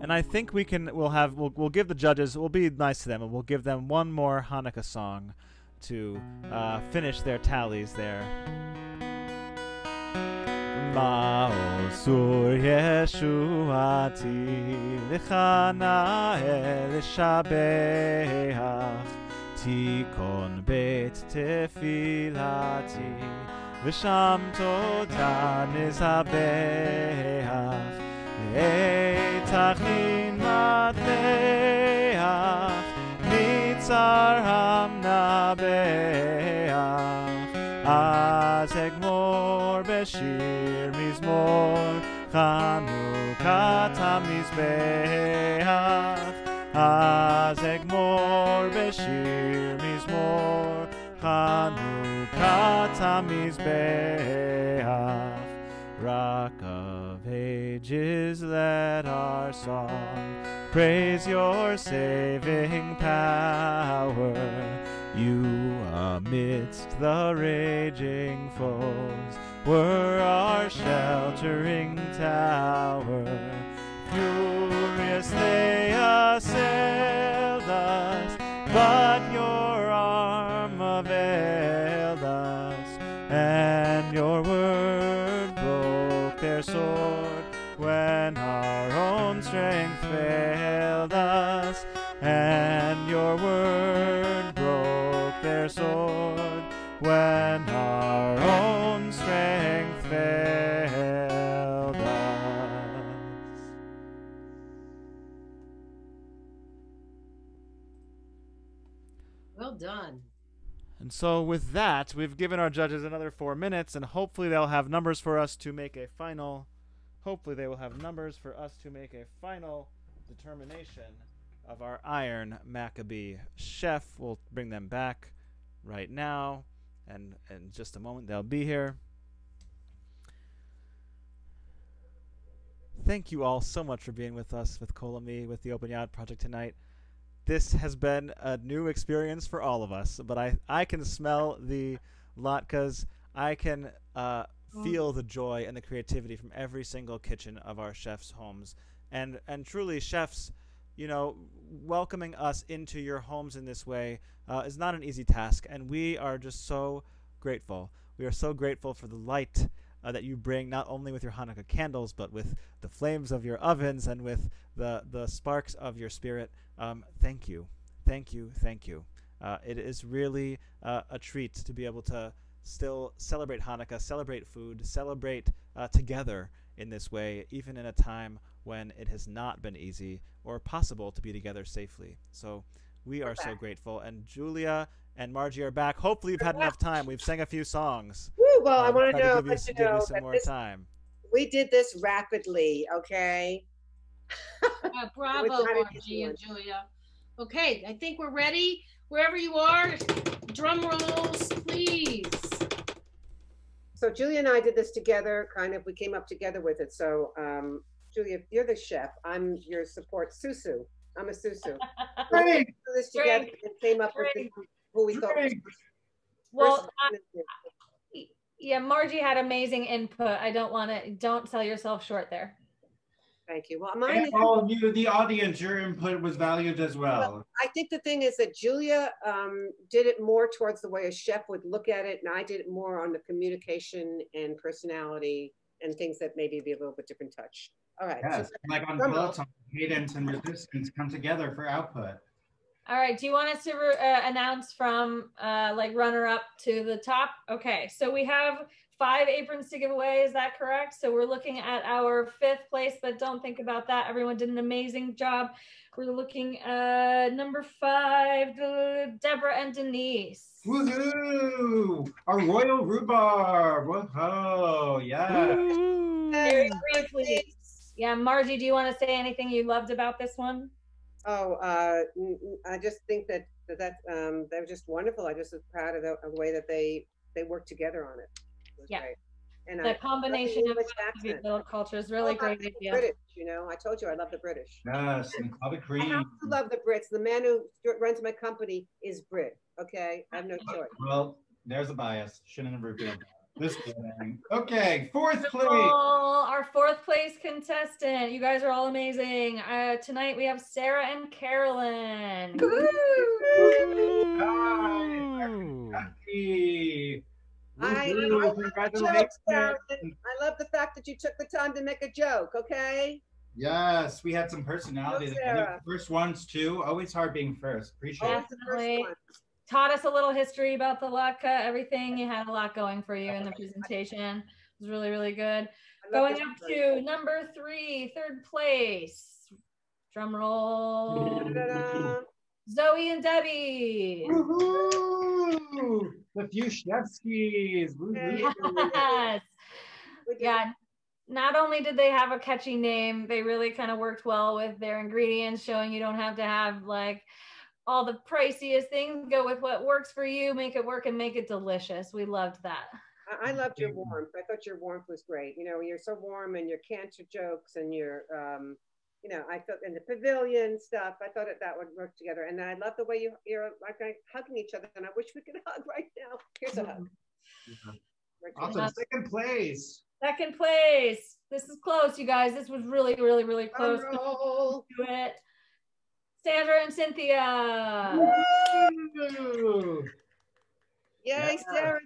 And I think we'll give the judges, we'll be nice to them, and we'll give them one more Hanukkah song to finish their tallies there. Ma'osur Yeshuati L'chana Elishabeach Tikon Bet Tefilati V'sham Toda Nizabeach Eitachin Matleach Mitzar Hamnabeach Az Egmor Beshir Mizmor Chanukah HaMizbeach Az Egmor Beshir Mizmor Chanukah HaMizbeach Rock of ages, let our song praise your saving power. You amidst the raging foes were our sheltering tower. Furious they assailed us, but your arm availed us, and your word broke their sword when our own strength failed us, and your word broke their sword when our own strength failed us. Well done. And so with that, we've given our judges another 4 minutes, and hopefully they'll have numbers for us to make a final determination of our Iron Maccabee chef. We'll bring them back right now, and in just a moment they'll be here. Thank you all so much for being with us with Kol Ami, with the Open Yad Project tonight. This has been a new experience for all of us, but I can smell the latkes. I can feel the joy and the creativity from every single kitchen of our chefs' homes. And truly, chefs, welcoming us into your homes in this way is not an easy task, and we are just so grateful. We are so grateful for the light that you bring, not only with your Hanukkah candles, but with the flames of your ovens and with the sparks of your spirit. Thank you. Thank you. Thank you. It is really a treat to be able to still celebrate Hanukkah, celebrate food, celebrate together in this way, even in a time when it has not been easy or possible to be together safely. So we are so grateful. And Julia and Margie are back. Hopefully you've had enough time. We've sang a few songs. Woo, well, I want to know, give you some more time. We did this rapidly, okay? Bravo, Margie and Julia. Okay, I think we're ready. Wherever you are, drum rolls, please. So Julia and I did this together, kind of, we came up together with it. So Julia, you're the chef. I'm your support, Susu. I'm a Susu. We did this together and came up with who we thought was well, yeah, Margie had amazing input. I don't sell yourself short there. Thank you. Well, and all of you, the audience, your input was valued as well. I think the thing is that Julia did it more towards the way a chef would look at it, and I did it more on the communication and personality and things that maybe be a little bit different touch. All right. Yes, so like on Peloton, cadence and resistance come together for output. All right, do you want us to announce from like runner up to the top? Okay, so we have 5 aprons to give away, is that correct? So we're looking at our 5th place, but don't think about that. Everyone did an amazing job. We're looking at number 5, Deborah and Denise. Woohoo! Our royal rhubarb. Whoa, yeah. Very briefly. Yeah, Margie, do you want to say anything you loved about this one? Oh, I just think that they're just wonderful. I just was proud of the way that they worked together on it. It was great. And the combination of little cultures, really great idea. British, you know, I told you I love the British. Yes, and Club of Cream. I have to love the Brits. The man who runs my company is Brit. Okay, I have no choice. Well, there's a bias. Shouldn't have revealed that. This thing. Okay, 4th place. Our 4th place contestant. You guys are all amazing. Tonight we have Sarah and Carolyn. I love the fact that you took the time to make a joke, okay? Yes, we had some personality. First ones too. Always hard being first. Appreciate it. Definitely. Taught us a little history about the latke, everything. You had a lot going for you in the presentation. It was really, really good. Going up to number 3, 3rd place. Drum roll. Zoe and Debbie. Woohoo! The few chefskis. Yes. Yeah. Not only did they have a catchy name, they really kind of worked well with their ingredients, showing you don't have to have like all the priciest things. Go with what works for you, make it work and make it delicious. We loved that. I loved your warmth. I thought your warmth was great. You know, you're so warm and your cancer jokes and your, you know, I thought in the pavilion stuff, I thought that would work together. And I love the way you're like hugging each other. And I wish we could hug right now. Here's a hug. Awesome. 2nd place. 2nd place. This is close, you guys. This was really, really, really close. To it. Sandra and Cynthia. Woo! Yay, Sarah.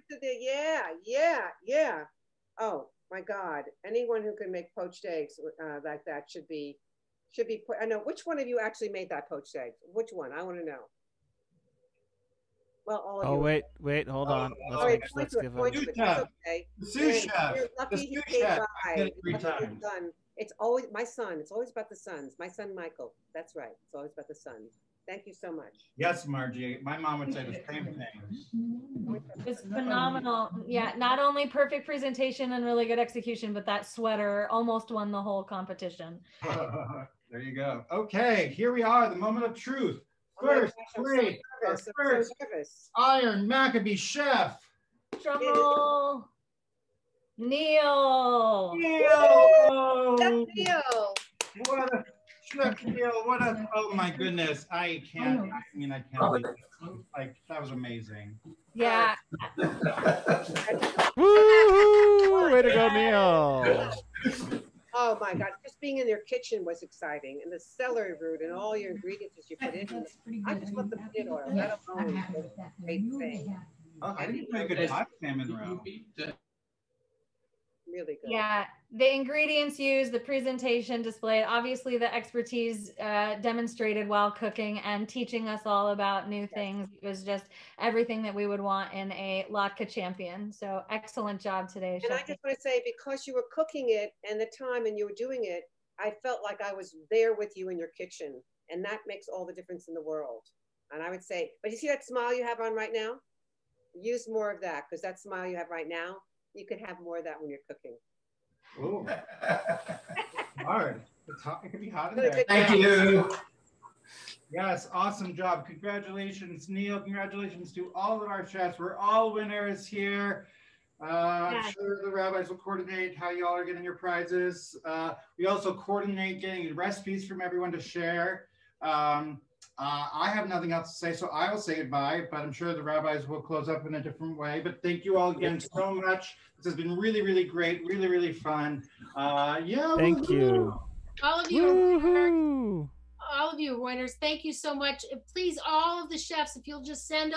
Yeah. Oh my God. Anyone who can make poached eggs like that should be put. I know. Which one of you actually made that poached egg? Which one? I want to know. Well, all of you. Oh, wait, hold on. Let's give him. Okay. The sous chef. You're lucky he came by. It's always my son. It's always about the sons. My son, Michael. That's right. It's always about the sons. Thank you so much. Yes, Margie. My mom would say the same thing. It's phenomenal. Yeah, not only perfect presentation and really good execution, but that sweater almost won the whole competition. There you go. Okay, here we are, the moment of truth. First place, first Iron Maccabee chef. Drum roll. Neil. What a chef Neil. What a, oh my goodness. I can't believe it. Like, that was amazing. Yeah. Woo! Way to go, Neil. Oh my God, just being in their kitchen was exciting. And the celery root and all your ingredients that you put in. I just love the peanut oil. That alone is a great thing. Oh, I didn't make a good hot salmon roe. Really good. Yeah, the ingredients used, the presentation displayed, obviously the expertise demonstrated while cooking and teaching us all about new things. It was just everything that we would want in a latke champion. So excellent job today, Chef. And I just want to say, because you were cooking it and the time and you were doing it, I felt like I was there with you in your kitchen. And that makes all the difference in the world. And I would say, but you see that smile you have on right now? Use more of that, because that smile you have right now, you could have more of that when you're cooking. Ooh. Hard. It's hot. It can be hot in there. Thank you. Yes, awesome job. Congratulations, Neil. Congratulations to all of our chefs. We're all winners here. I'm sure the rabbis will coordinate how y'all are getting your prizes. We also coordinate getting recipes from everyone to share. I have nothing else to say, so I will say goodbye, but I'm sure the rabbis will close up in a different way. But thank you all again so much. This has been really, really great, really, really fun. Yeah. Thank you. All of you, all of you, winners, thank you so much. Please, all of the chefs, if you'll just send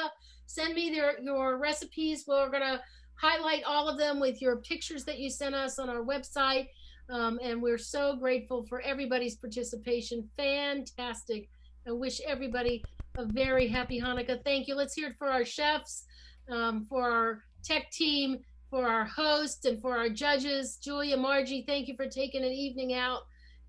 me your recipes, we're gonna highlight all of them with your pictures that you sent us on our website. And we're so grateful for everybody's participation. Fantastic. I wish everybody a very happy Hanukkah. Thank you. Let's hear it for our chefs, for our tech team, for our host, and for our judges. Julia, Margie, thank you for taking an evening out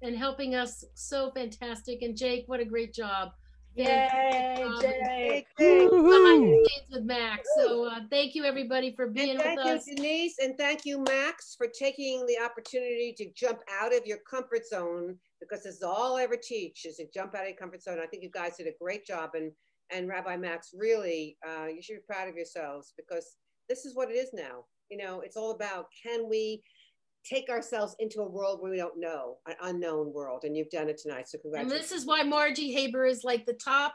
and helping us. So fantastic. And Jake, what a great job. Yay, Jake. Woo-hoo. With Max. So thank you everybody for being with us. Thank you, Denise, and thank you, Max, for taking the opportunity to jump out of your comfort zone, because this is all I ever teach, is to jump out of your comfort zone. I think you guys did a great job, and Rabbi Max, really, you should be proud of yourselves, because this is what it is now. You know, it's all about, can we take ourselves into a world where we don't know, an unknown world, and you've done it tonight, so congratulations. And this is why Margie Haber is like the top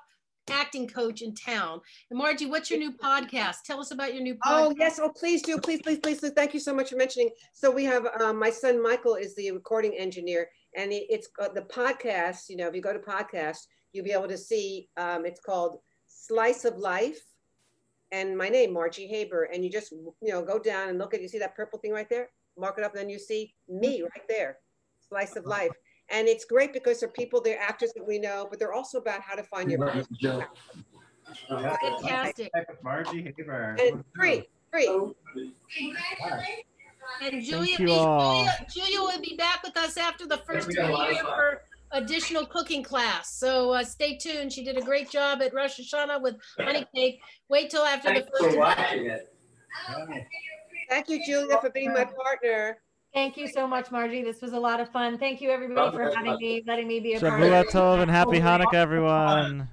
acting coach in town. And Margie, what's your new podcast? Tell us about your new podcast. Oh, yes. Oh, please do. Please. Thank you so much for mentioning. So we have, my son, Michael, is the recording engineer, and it's the podcast. You know, if you go to podcast, you'll be able to see, it's called Slice of Life. And my name, Margie Haber. And you just, go down and look at, you see that purple thing right there? Mark it up, and then you see me right there, Slice of Life. And it's great because they're people, they're actors that we know, but they're also about how to find your fantastic. Margie Haber. And free. And Julia you all. Julia will be back with us after the first of the year for additional cooking class. So stay tuned. She did a great job at Rosh Hashanah with honey cake. Wait till after the first. Thank you, Julia, for being my partner. Thank you so much, Margie. This was a lot of fun. Thank you, everybody, for having me, letting me be a part of Shavua it. Tov and Happy Hanukkah, everyone.